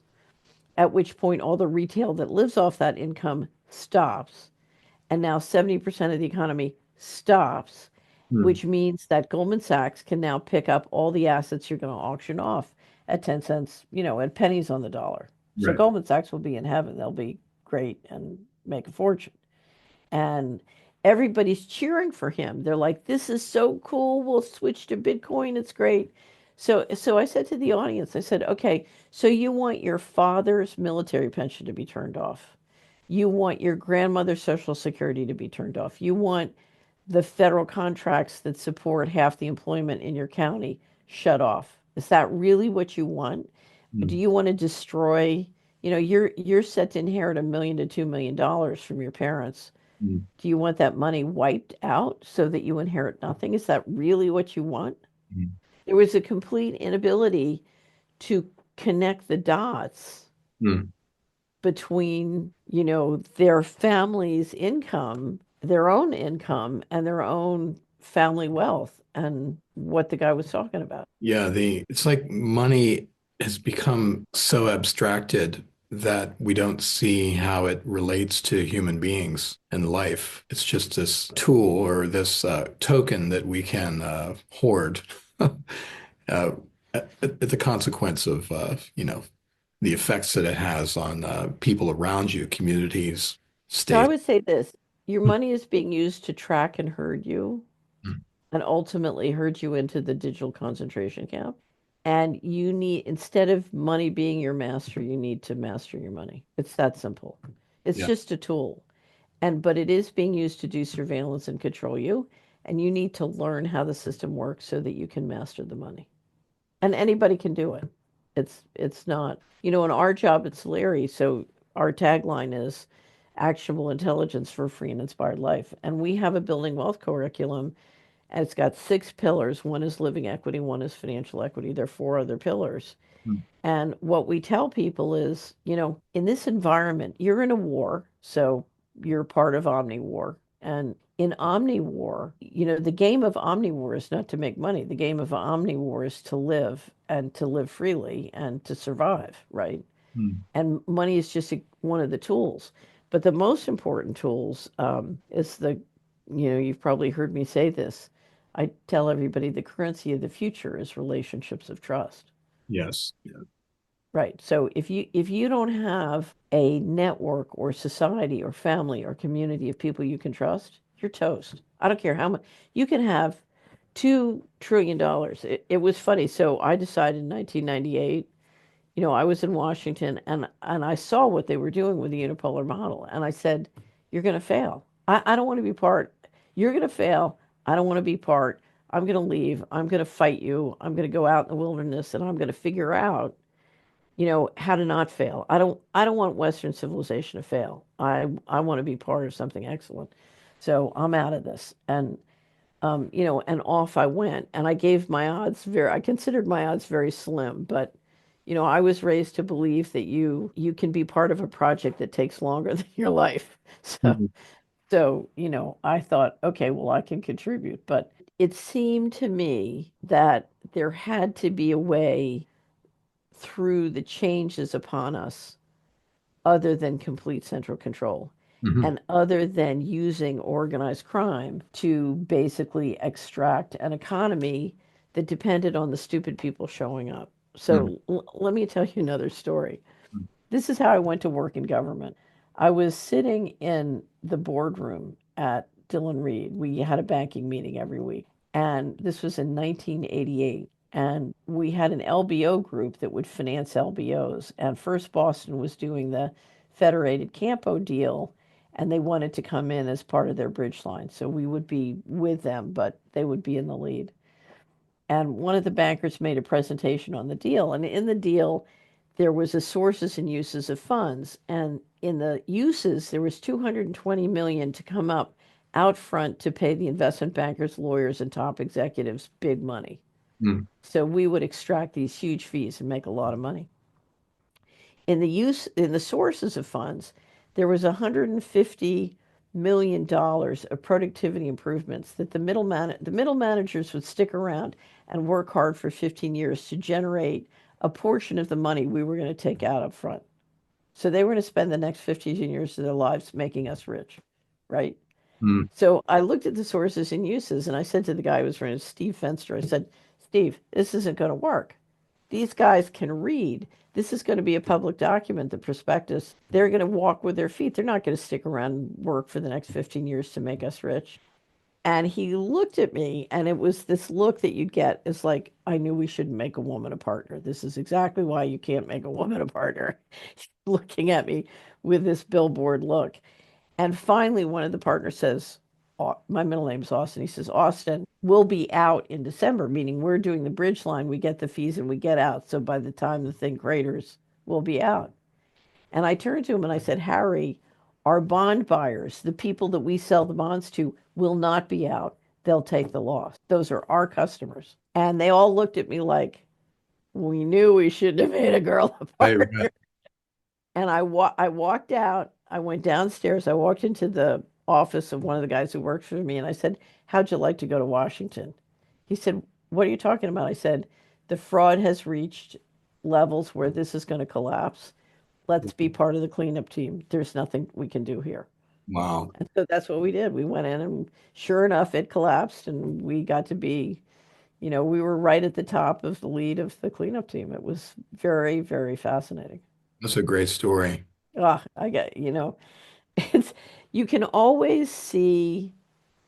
at which point all the retail that lives off that income stops, and now 70% of the economy stops, mm, which means that Goldman Sachs can now pick up all the assets you're going to auction off at 10 cents, at pennies on the dollar. So right. Goldman Sachs will be in heaven. They'll be great and make a fortune. And everybody's cheering for him. They're like, this is so cool. We'll switch to Bitcoin. It's great. So I said to the audience, I said, okay, so you want your father's military pension to be turned off. You want your grandmother's Social Security to be turned off. You want the federal contracts that support half the employment in your county shut off. Is that really what you want? Do Mm, you want to destroy, you're set to inherit $1 million to $2 million from your parents. mm, Do you want that money wiped out so that you inherit nothing? Is that really what you want? mm, There was a complete inability to connect the dots mm. between, their family's income, their own income, and their own family wealth and what the guy was talking about. Yeah, it's like money has become so abstracted that we don't see how it relates to human beings and life. It's just this tool or this token that we can hoard at the consequence of the effects that it has on people around you, communities, So I states. would say this, your money is being used to track and herd you and ultimately herd you into the digital concentration camp. And you need, instead of money being your master, you need to master your money. It's that simple. It's Yeah. just a tool. But it is being used to do surveillance and control you. And you need to learn how the system works so that you can master the money. And anybody can do it. It's not, in our job at Solari, so our tagline is actionable intelligence for a free and inspired life. And we have a building wealth curriculum, And it's got six pillars. One is living equity, one is financial equity. There are four other pillars. Mm. And what we tell people is, in this environment, you're in a war, so you're part of omni-war. And in omni-war, the game of omni-war is not to make money. The game of omni-war is to live and to live freely and to survive, right? Mm. And money is just one of the tools. But the most important tools is you've probably heard me say this. I tell everybody the currency of the future is relationships of trust. Yes. Yeah. Right. So if you don't have a network or society or family or community of people you can trust, you're toast. I don't care how much you can have $2 trillion. It was funny. So I decided in 1998, I was in Washington and I saw what they were doing with the unipolar model. And I said, you're going to fail. I don't want to be part. You're going to fail. I don't want to be part. I'm going to leave. I'm going to fight you. I'm going to go out in the wilderness and I'm going to figure out how to not fail. I don't want Western civilization to fail. I want to be part of something excellent. So I'm out of this. And off I went. And I considered my odds very slim, but I was raised to believe that you can be part of a project that takes longer than your life. So Mhm. I thought, okay, well, I can contribute. But it seemed to me that there had to be a way through the changes upon us other than complete central control Mhm. and other than using organized crime to basically extract an economy that depended on the stupid people showing up. Mhm. So let me tell you another story. This is how I went to work in government. I was sitting in the boardroom at Dillon Reed. We had a banking meeting every week. And this was in 1988. And we had an LBO group that would finance LBOs. And First Boston was doing the Federated Campo deal. And they wanted to come in as part of their bridge line. So we would be with them, but they would be in the lead. And one of the bankers made a presentation on the deal. And in the deal, there was a sources and uses of funds. And in the uses, there was 220 million to come up out front to pay the investment bankers, lawyers, and top executives big money. Mhm. So we would extract these huge fees and make a lot of money. In the sources of funds, there was $150 million of productivity improvements that the middle managers would stick around and work hard for 15 years to generate a portion of the money we were going to take out up front. So they were going to spend the next 15 years of their lives making us rich, right? Mhm. So I looked at the sources and uses and I said to the guy who was running, Steve Fenster, I said, Steve, this isn't going to work. These guys can read. This is going to be a public document, the prospectus. They're going to walk with their feet. They're not going to stick around and work for the next 15 years to make us rich. And he looked at me, and it was this look that you'd get is like, I knew we shouldn't make a woman a partner. This is exactly why you can't make a woman a partner. Looking at me with this billboard look. And finally, one of the partners says, my middle name's Austin. He says, Austin, we'll be out in December, meaning we're doing the bridge line. We get the fees and we get out. So by the time the thing craters, we'll be out. And I turned to him and I said, Harry, our bond buyers, the people that we sell the bonds to, will not be out. They'll take the loss. Those are our customers. And they all looked at me like, we knew we shouldn't have made a girl a Right, right. partner. And I walked out. I went downstairs. I walked into the office of one of the guys who works for me, and I said, "How'd you like to go to Washington?" He said, "What are you talking about?" I said, "The fraud has reached levels where this is going to collapse. Let's be part of the cleanup team. There's nothing we can do here." Wow. And so that's what we did. We went in, and sure enough, it collapsed, and we got to be, we were right at the top of the lead of the cleanup team. It was very, very fascinating. That's a great story. Ah, I get, it's you can always see,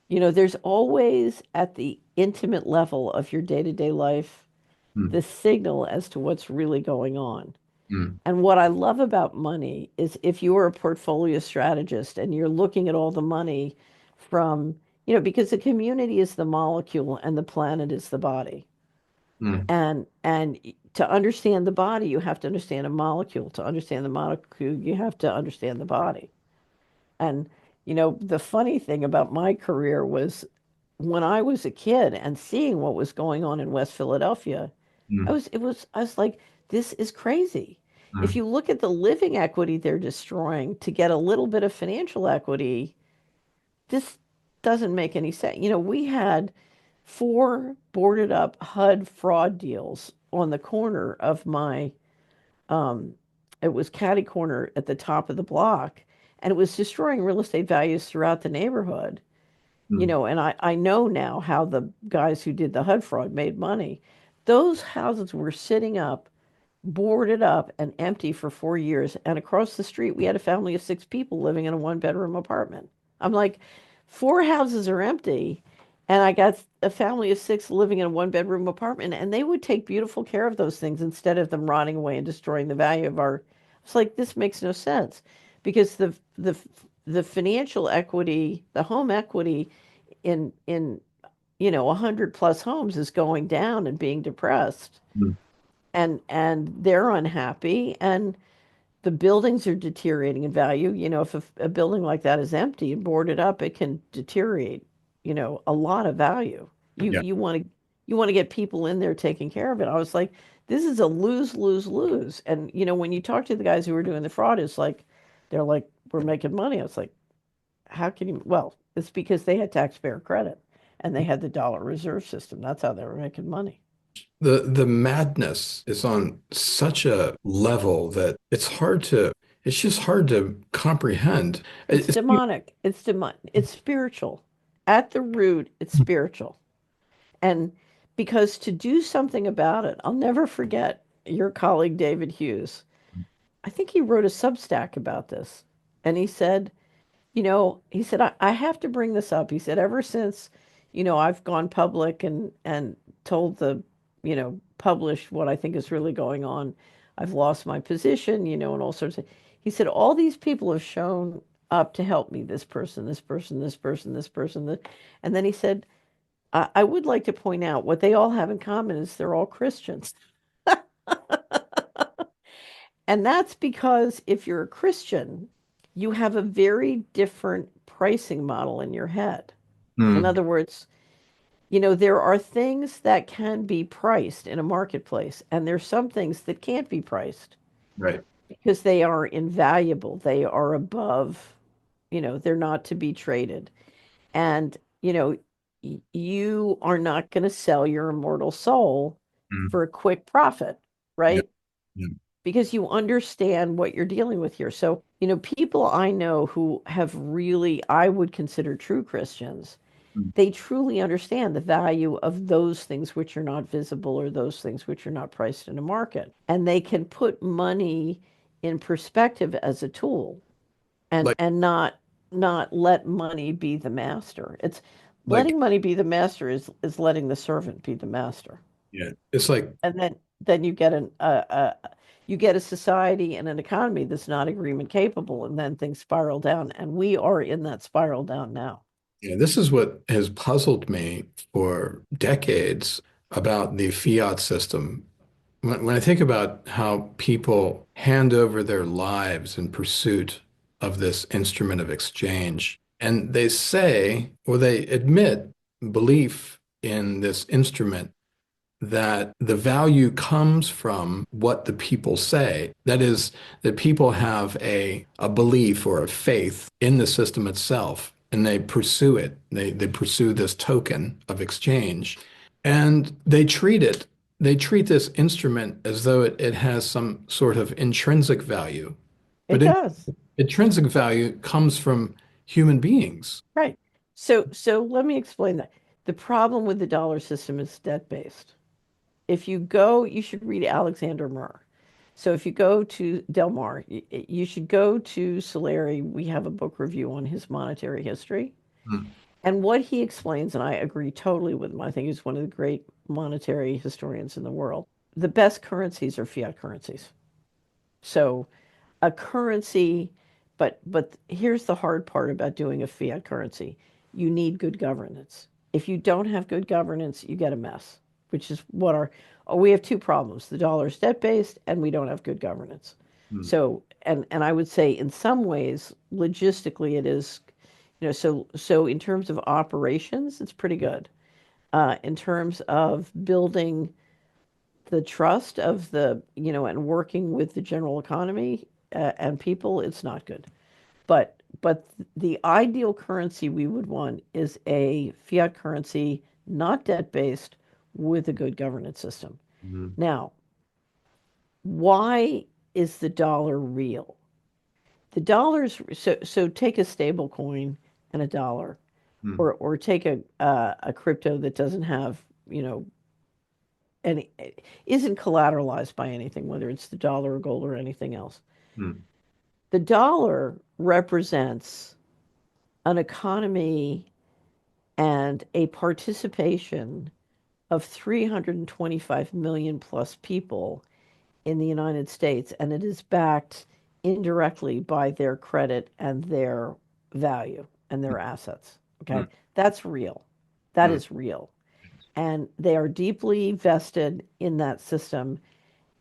there's always at the intimate level of your day-to-day life the Mhm. signal as to what's really going on. Mhm. And what I love about money is if you are a portfolio strategist and you're looking at all the money from, because the community is the molecule and the planet is the body. Mhm. And to understand the body, you have to understand a molecule. To understand the molecule, you have to understand the body. And the funny thing about my career was when I was a kid and seeing what was going on in West Philadelphia, mm, I was like, this is crazy. If mm, you look at the living equity they're destroying to get a little bit of financial equity, this doesn't make any sense. We had four boarded up HUD fraud deals on the corner of my um it was catty corner at the top of the block, and it was destroying real estate values throughout the neighborhood. mm. And I know now how the guys who did the HUD fraud made money. Those houses were sitting up, boarded up, and empty for 4 years. And across the street, we had a family of six people living in a one-bedroom apartment. I'm like, four houses are empty, and I got a family of six living in a one-bedroom apartment, and they would take beautiful care of those things instead of them rotting away and destroying the value of our. It's like this makes no sense because the financial equity, the home equity in 100 plus homes is going down and being depressed, Mm. and they're unhappy, and the buildings are deteriorating in value. If a building like that is empty and boarded up, it can deteriorate, a lot of value. you Yeah. you want to you want to get people in there taking care of it. I was like, this is a lose lose lose. And when you talk to the guys who were doing the fraud, it's like they're like, we're making money. I was like, how can you? Well, it's because they had taxpayer credit and they had the dollar reserve system. That's how they were making money. The madness is on such a level that it's just hard to comprehend. It's It's, demonic. It's spiritual. At the root, it's spiritual. And because to do something about it, I'll never forget your colleague David Hughes. I think he wrote a Substack about this. And he said, I have to bring this up. He said, ever since, I've gone public and told published what I think is really going on, I've lost my position, and all sorts of. He said, all these people have shown up to help me, this person, this person, this person, this person. And then he said, I would like to point out what they all have in common is they're all Christians. And that's because if you're a Christian, you have a very different pricing model in your head. In mm, other words, there are things that can be priced in a marketplace, and there's some things that can't be priced right. because they are invaluable. They are above, they're not to be traded. And, you are not going to sell your immortal soul Mm, for a quick profit, yeah. right? Yeah. Because you understand what you're dealing with here. So, people I know who have really, I would consider true Christians, Mm, they truly understand the value of those things which are not visible or those things which are not priced in a market. And they can put money in perspective as a tool and like not let money be the master. It's like letting money be the master is letting the servant be the master. yeah. It's like And then you get you get a society and an economy that's not agreement capable, and then things spiral down. And we are in that spiral down now. yeah, this is what has puzzled me for decades about the fiat system. When I think about how people hand over their lives in pursuit of this instrument of exchange, and they say, or they admit belief in this instrument, that the value comes from what the people say. That is, that people have a belief or a faith in the system itself, and they pursue it. They pursue this token of exchange, and they treat this instrument as though it has some sort of intrinsic value. But It does. intrinsic value comes from human beings. Right. So let me explain that. The problem with the dollar system is debt based. If you go, you should read Alexander Murr. So if you go to Del Mar, you should go to Solari. We have a book review on his monetary history. Hmm. And what he explains, and I agree totally with him, I think he's one of the great monetary historians in the world. The best currencies are fiat currencies. So a currency, but here's the hard part about doing a fiat currency. You need good governance. If you don't have good governance, you get a mess, which is what we have two problems. The dollar is debt based and we don't have good governance. Hmm. So, and I would say in some ways, logistically, it is, So in terms of operations, it's pretty good. In terms of building the trust of and working with the general economy and people, it's not good. But the ideal currency we would want is a fiat currency, not debt based, with a good governance system. Mm, Now, why is the dollar real? The dollar's so take a stable coin and a dollar, mm, or take a crypto that doesn't have any isn't collateralized by anything, whether it's the dollar or gold or anything else. mm, The dollar represents an economy and a participation of 325 million plus people in the United States, and it is backed indirectly by their credit and their value and their assets. mm, Okay, that's real. That mm. is real. And they are deeply vested in that system.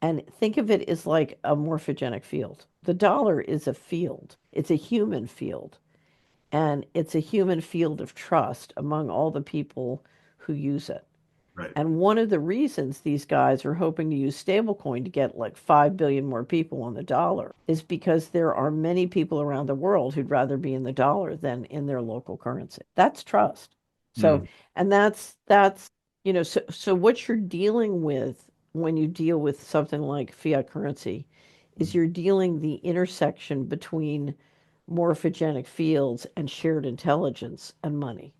And think of it as like a morphogenic field. The dollar is a field, it's a human field. And it's a human field of trust among all the people who use it. Right. And one of the reasons these guys are hoping to use stablecoin to get like 5 billion more people on the dollar is because there are many people around the world who'd rather be in the dollar than in their local currency. That's trust. So, Mm, and so what you're dealing with when you deal with something like fiat currency is mm. you're dealing the intersection between morphogenic fields and shared intelligence and money.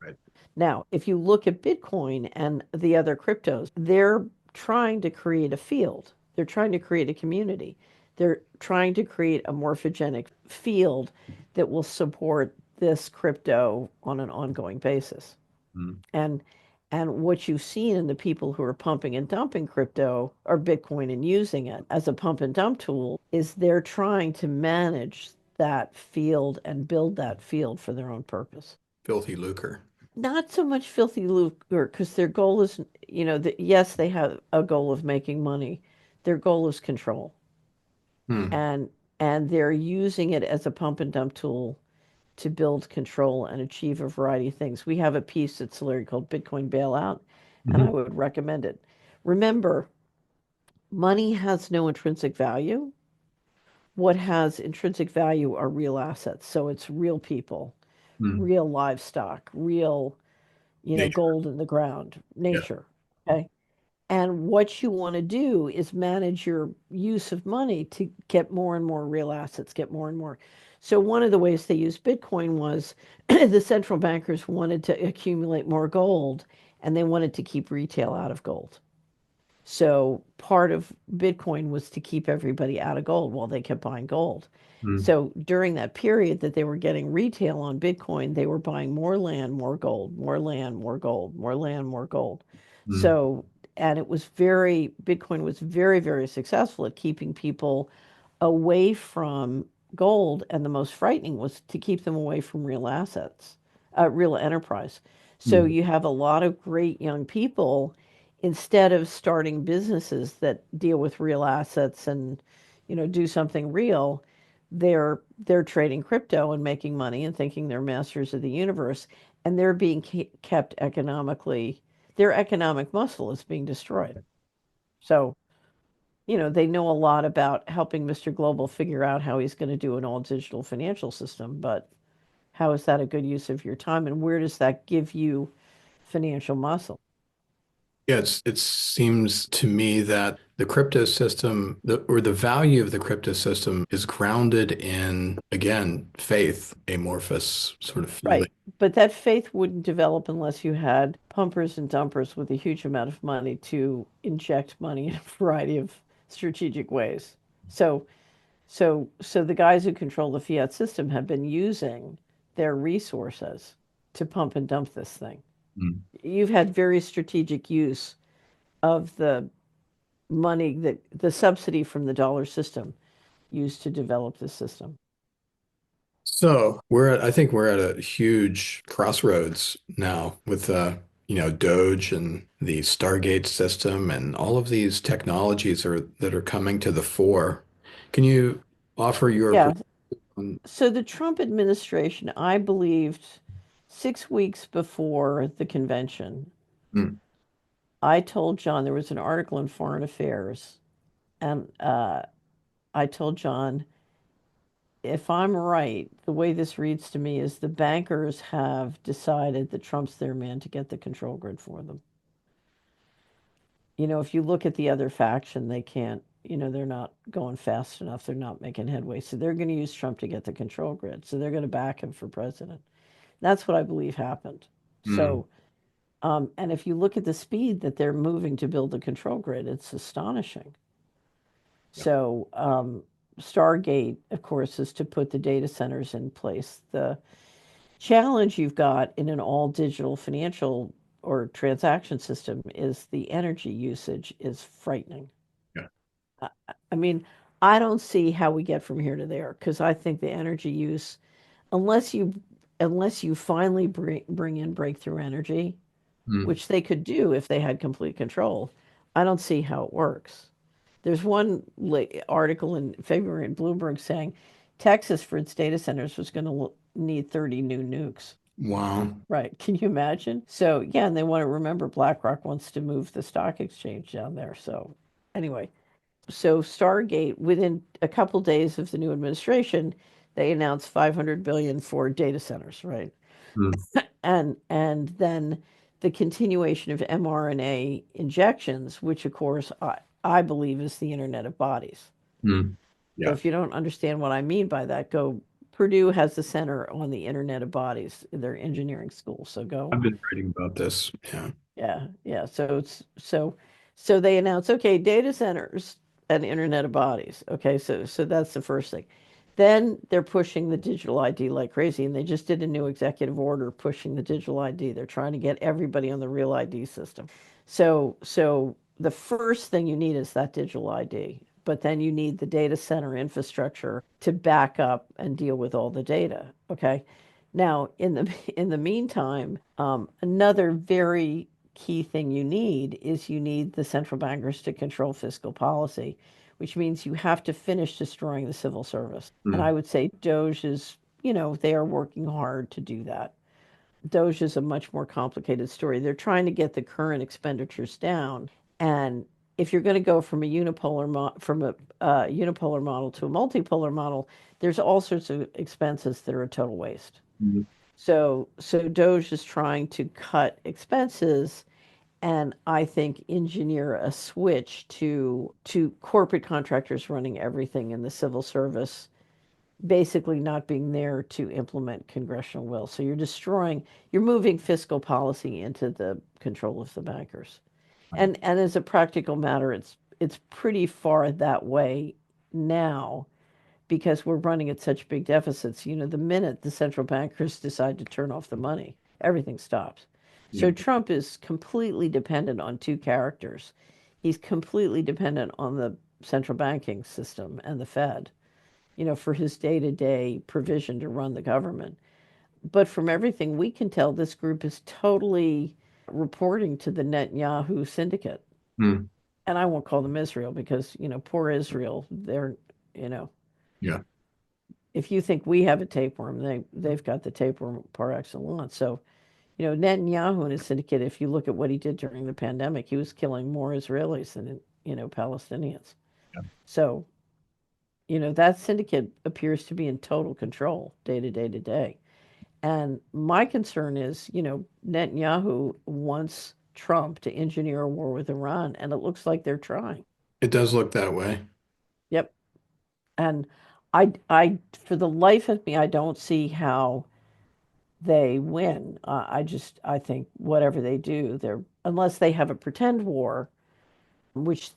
Right. Now, if you look at Bitcoin and the other cryptos, they're trying to create a field. They're trying to create a community. They're trying to create a morphogenic field that will support this crypto on an ongoing basis. Mm, And and what you've seen in the people who are pumping and dumping crypto or Bitcoin and using it as a pump and dump tool is they're trying to manage that field and build that field for their own purpose. Filthy lucre. Not so much filthy lucre because their goal is, yes, they have a goal of making money. Their goal is control, Hmm. and and they're using it as a pump and dump tool to build control and achieve a variety of things. We have a piece that's Larry called Bitcoin Bailout, and I mhm, would recommend it. Remember, money has no intrinsic value. What has intrinsic value are real assets. So it's real people, mm. real livestock, real, Nature. gold in the ground, Yeah. nature. Okay. And what you want to do is manage your use of money to get more and more real assets, get more and more. So, one of the ways they used Bitcoin was the central bankers wanted to accumulate more gold and they wanted to keep retail out of gold. So part of Bitcoin was to keep everybody out of gold while they kept buying gold. Mm, So during that period that they were getting retail on Bitcoin, they were buying more land, more gold, more land, more gold, more land, more gold. mm, So, and Bitcoin was very, very successful at keeping people away from gold. And the most frightening was to keep them away from real assets, real enterprise. So mm. you have a lot of great young people instead of starting businesses that deal with real assets and do something real, they're trading crypto and making money and thinking they're masters of the universe, and they're being kept economically, their economic muscle is being destroyed. So they know a lot about helping Mr. Global figure out how he's going to do an all digital financial system, but how is that a good use of your time, and where does that give you financial muscle? Yeah, it seems to me that the crypto system, or the value of the crypto system is grounded in, again, faith, amorphous sort of feeling. Right. But that faith wouldn't develop unless you had pumpers and dumpers with a huge amount of money to inject money in a variety of strategic ways. So, so the guys who control the fiat system have been using their resources to pump and dump this thing. Mm. You've had very strategic use of the money that the subsidy from the dollar system used to develop this system. So I think we're at a huge crossroads now with Doge and the Stargate system and all of these technologies that are coming to the fore. Can you offer your Yeah. perspective So the Trump administration, I believed 6 weeks before the convention, Mm, I told John there was an article in Foreign Affairs, and I told John, if I'm right, the way this reads to me is the bankers have decided that Trump's their man to get the control grid for them. If you look at the other faction, they can't, they're not going fast enough. They're not making headway. So they're going to use Trump to get the control grid. So they're going to back him for president. That's what I believe happened. mm, So, and if you look at the speed that they're moving to build the control grid, it's astonishing. yeah. So, Stargate, of course, is to put the data centers in place. The challenge you've got in an all digital financial or transaction system is the energy usage is frightening. Yeah. I, I mean, I don't see how we get from here to there because I think the energy use, unless you unless you finally bring in breakthrough energy, Mm, which they could do if they had complete control, I don't see how it works. There's one article in February in Bloomberg saying Texas, for its data centers, was going to need 30 new nukes. wow. Right. Can you imagine? So, yeah, and they want to remember BlackRock wants to move the stock exchange down there. So, anyway, so Stargate, within a couple days of the new administration, they announced 500 billion for data centers, right? Mm, And then the continuation of mRNA injections, which of course I believe is the Internet of Bodies. mm, So yeah. if you don't understand what I mean by that, go. Purdue has the Center on the Internet of Bodies in their engineering school. So go. I've been writing about this. Yeah. Yeah, yeah. So they announce, okay, data centers and Internet of Bodies. Okay, so that's the first thing. Then they're pushing the digital ID like crazy, and they just did a new executive order pushing the digital ID. They're trying to get everybody on the real ID system. So the first thing you need is that digital ID, but then you need the data center infrastructure to back up and deal with all the data. Okay. Now, in the meantime, another very key thing you need the central bankers to control fiscal policy, which means you have to finish destroying the civil service. And I Mm, would say Doge is, they are working hard to do that. Doge is a much more complicated story. They're trying to get the current expenditures down, and if you're going to go from a unipolar model to a multipolar model, there's all sorts of expenses that are a total waste. mm, So Doge is trying to cut expenses and I think engineer a switch to corporate contractors running everything in the civil service, basically not being there to implement congressional will. So you're moving fiscal policy into the control of the bankers. right. And as a practical matter, it's pretty far that way now because we're running at such big deficits. The minute the central bankers decide to turn off the money, everything stops. Yeah. So Trump is completely dependent on two characters. He's completely dependent on the central banking system and the Fed, for his day to day provision to run the government. But from everything we can tell, this group is totally reporting to the Netanyahu syndicate. Mm, And I won't call them Israel because, poor Israel, you know, yeah. if you think we have a tapeworm, they've got the tapeworm par excellence. So, Netanyahu and his syndicate, if you look at what he did during the pandemic, he was killing more Israelis than Palestinians. Yeah. So, that syndicate appears to be in total control day to day to day. And my concern is, Netanyahu wants Trump to engineer a war with Iran, and it looks like they're trying. It does look that way. Yep. And for the life of me, I don't see how they win. I think whatever they do, unless they have a pretend war, which,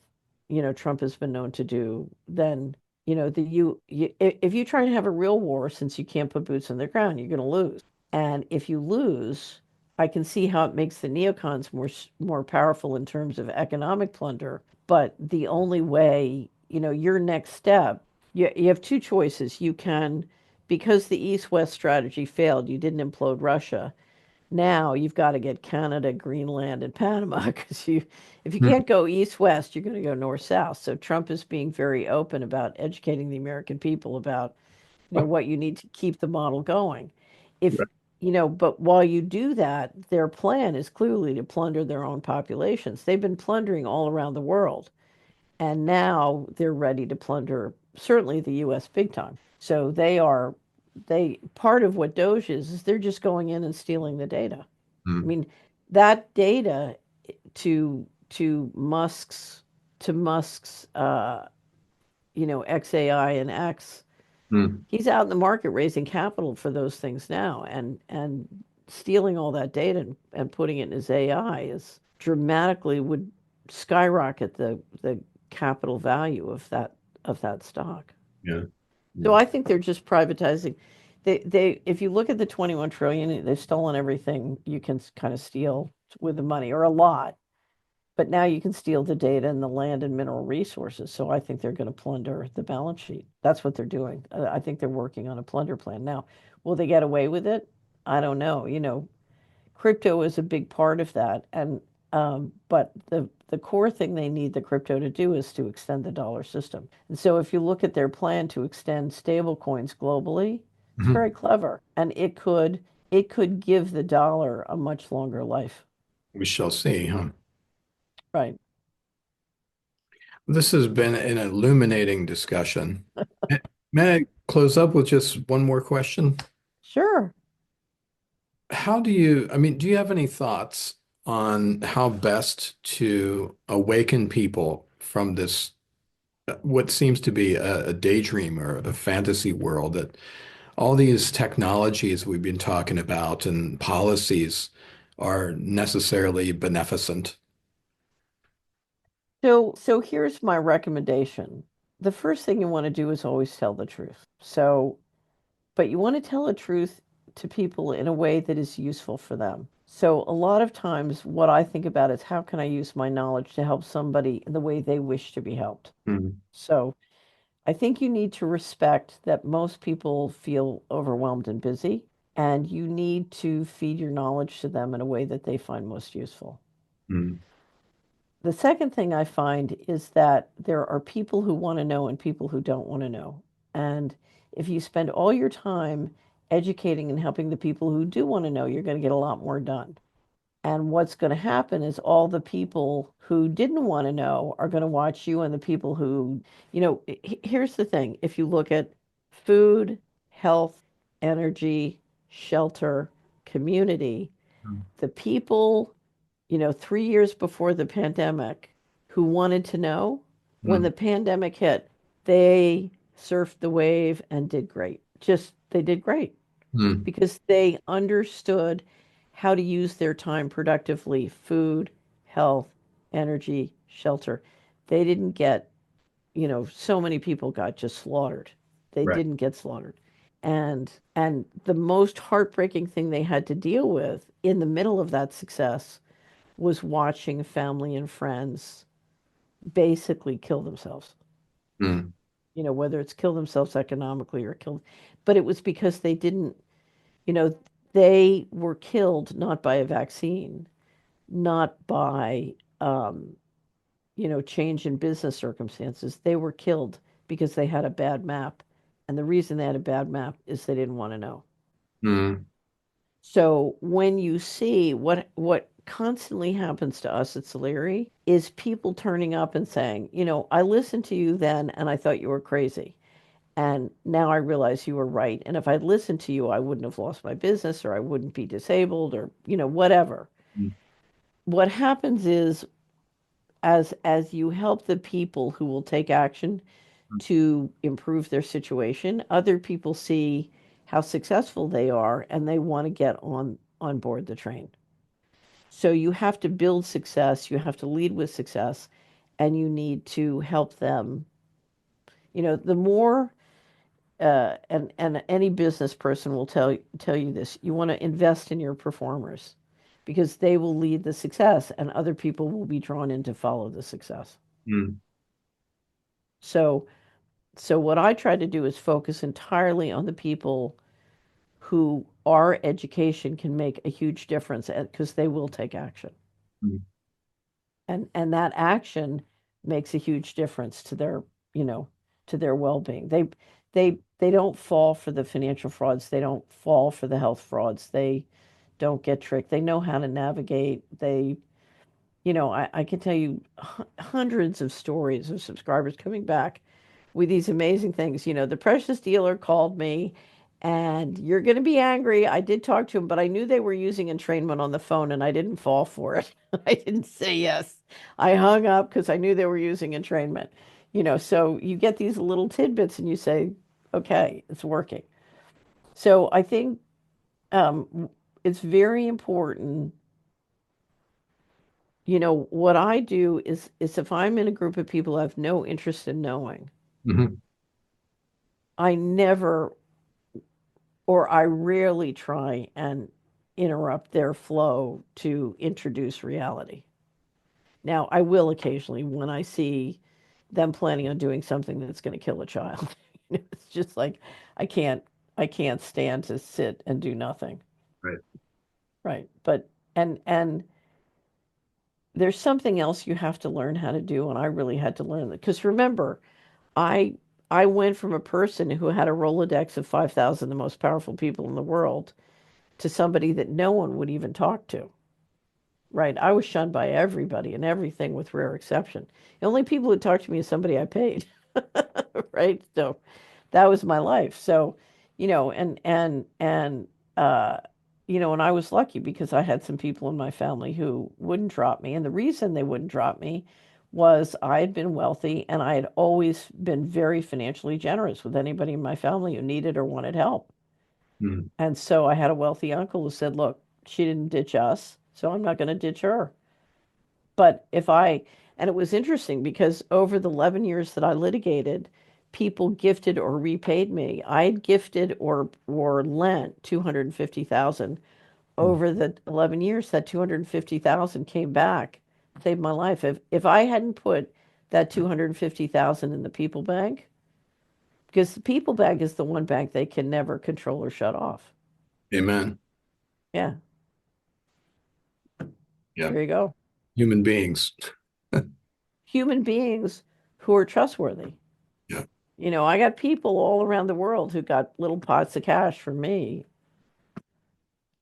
Trump has been known to do, then, if you try to have a real war, since you can't put boots on the ground, you're going to lose. And if you lose, I can see how it makes the neocons more powerful in terms of economic plunder. But the only way, your next step, you have two choices. You can, because the East-West strategy failed, you didn't implode Russia. Now you've got to get Canada, Greenland, and Panama because if you Mm, can't go east-west, you're going to go north-south. So Trump is being very open about educating the American people about what you need to keep the model going. If, Right. but while you do that, their plan is clearly to plunder their own populations. They've been plundering all around the world, and now they're ready to plunder certainly the US big time. So they part of what Doge is they're just going in and stealing the data. I Mm, mean, that data to Musk's XAI and X, mm, he's out in the market raising capital for those things now, and stealing all that data and putting it in his AI is dramatically would skyrocket the capital value of that stock. yeah. So Yeah. I think they're just privatizing. They if you look at the 21 trillion, they've stolen everything you can kind of steal with the money, or a lot. But now you can steal the data and the land and mineral resources. So I think they're going to plunder the balance sheet. That's what they're doing. I think they're working on a plunder plan. Now, will they get away with it? I don't know. Crypto is a big part of that. And but the core thing they need the crypto to do is to extend the dollar system. And so if you look at their plan to extend stable coins globally, it's Mhm. very clever. And it could give the dollar a much longer life. We shall see, huh? Right. This has been an illuminating discussion. May I close up with just one more question? Sure. I mean, do you have any thoughts on how best to awaken people from this, what seems to be a daydream or a fantasy world that all these technologies we've been talking about and policies are necessarily beneficent? So here's my recommendation. The first thing you want to do is always tell the truth. But you want to tell the truth to people in a way that is useful for them. So a lot of times what I think about is how can I use my knowledge to help somebody in the way they wish to be helped? Mm, So I think you need to respect that most people feel overwhelmed and busy, and you need to feed your knowledge to them in a way that they find most useful. mm, The second thing I find is that there are people who want to know and people who don't want to know. And if you spend all your time educating and helping the people who do want to know, you're going to get a lot more done. And what's going to happen is all the people who didn't want to know are going to watch you, and the people who, here's the thing. If you look at food, health, energy, shelter, community, mm, the people 3 years before the pandemic who wanted to know, when mm, the pandemic hit, they surfed the wave and did great. Just, they did great mm, because they understood how to use their time productively: food, health, energy, shelter. They didn't get, so many people got just slaughtered. They right. didn't get slaughtered. And the most heartbreaking thing they had to deal with in the middle of that success was watching family and friends basically kill themselves. Mm, Whether it's kill themselves economically or kill, but it was because they didn't, you know, they were killed not by a vaccine, not by, change in business circumstances. They were killed because they had a bad map. And the reason they had a bad map is they didn't want to know. mm, So when you see what constantly happens to us at Soleri is people turning up and saying, I listened to you then and I thought you were crazy. And now I realize you were right. And if I'd listened to you, I wouldn't have lost my business, or I wouldn't be disabled, or, whatever. mm, What happens is, as you help the people who will take action to improve their situation, other people see how successful they are and they want to get on board the train. So you have to build success, you have to lead with success, and you need to help them. The more and any business person will tell you this, you want to invest in your performers because they will lead the success and other people will be drawn in to follow the success. mm, So what I try to do is focus entirely on the people who our education can make a huge difference at, because they will take action. mm, And that action makes a huge difference to their, you know, to their well-being. they don't fall for the financial frauds. They don't fall for the health frauds. They don't get tricked. They know how to navigate. I can tell you hundreds of stories of subscribers coming back with these amazing things. The precious dealer called me and you're going to be angry. I did talk to him, but I knew they were using entrainment on the phone and I didn't fall for it. I didn't say yes. I hung up because I knew they were using entrainment. So you get these little tidbits and you say, okay, it's working. So I think it's very important. What I do is if I'm in a group of people I have no interest in knowing, Mhm. I never or I rarely try and interrupt their flow to introduce reality. Now, I will occasionally when I see them planning on doing something that's going to kill a child. It's just like I can't I can't stand to sit and do nothing. Right. Right. But and there's something else you have to learn how to do, and I really had to learn that because remember, I I went from a person who had a Rolodex of 5,000 the most powerful people in the world to somebody that no one would even talk to. Right? I was shunned by everybody and everything with rare exception. The only people who talked to me is somebody I paid. Right? So that was my life. So, and uh and I was lucky because I had some people in my family who wouldn't drop me. And the reason they wouldn't drop me was I had been wealthy and I had always been very financially generous with anybody in my family who needed or wanted help. Mhm. And so I had a wealthy uncle who said, "Look, she didn't ditch us, so I'm not going to ditch her." But and it was interesting because over the 11 years that I litigated, people gifted or repaid me. I had gifted or lent 250,000. Over the 11 years, that 250,000 came back, saved my life. If I hadn't put that 250,000 in the people bank, because the people bank is the one bank they can never control or shut off. Amen. Yeah, Yeah. there you go. Human beings. Human beings who are trustworthy. Yeah. I got people all around the world who got little pots of cash from me,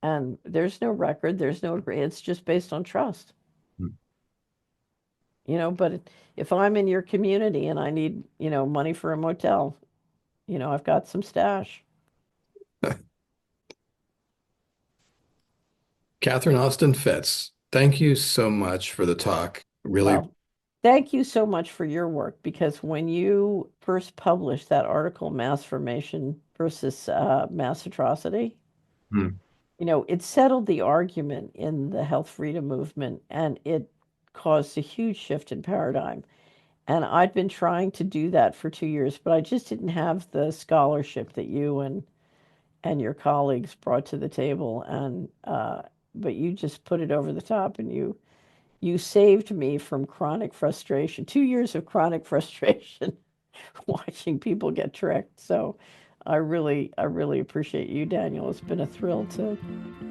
and there's no record, there's no agree. It's just based on trust. Mm. But if I'm in your community and I need, money for a motel, I've got some stash. Catherine Austin Fitz, thank you so much for the talk. Really. Well, thank you so much for your work because when you first published that article, Mass Formation versus Mass Atrocity, Mm. it settled the argument in the health freedom movement and it caused a huge shift in paradigm. And I'd been trying to do that for 2 years, but I just didn't have the scholarship that you and your colleagues brought to the table. And but you just put it over the top, and you saved me from chronic frustration. 2 years of chronic frustration watching people get tricked. So I really appreciate you, Daniel. It's been a thrill to,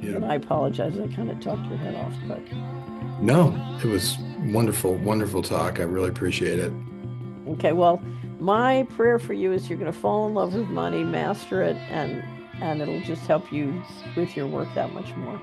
Yeah. and I apologize. I kind of talked your head off, but No, it was wonderful, wonderful talk. I really appreciate it. okay. Well, my prayer for you is you're going to fall in love with money, master it, and it'll just help you with your work that much more.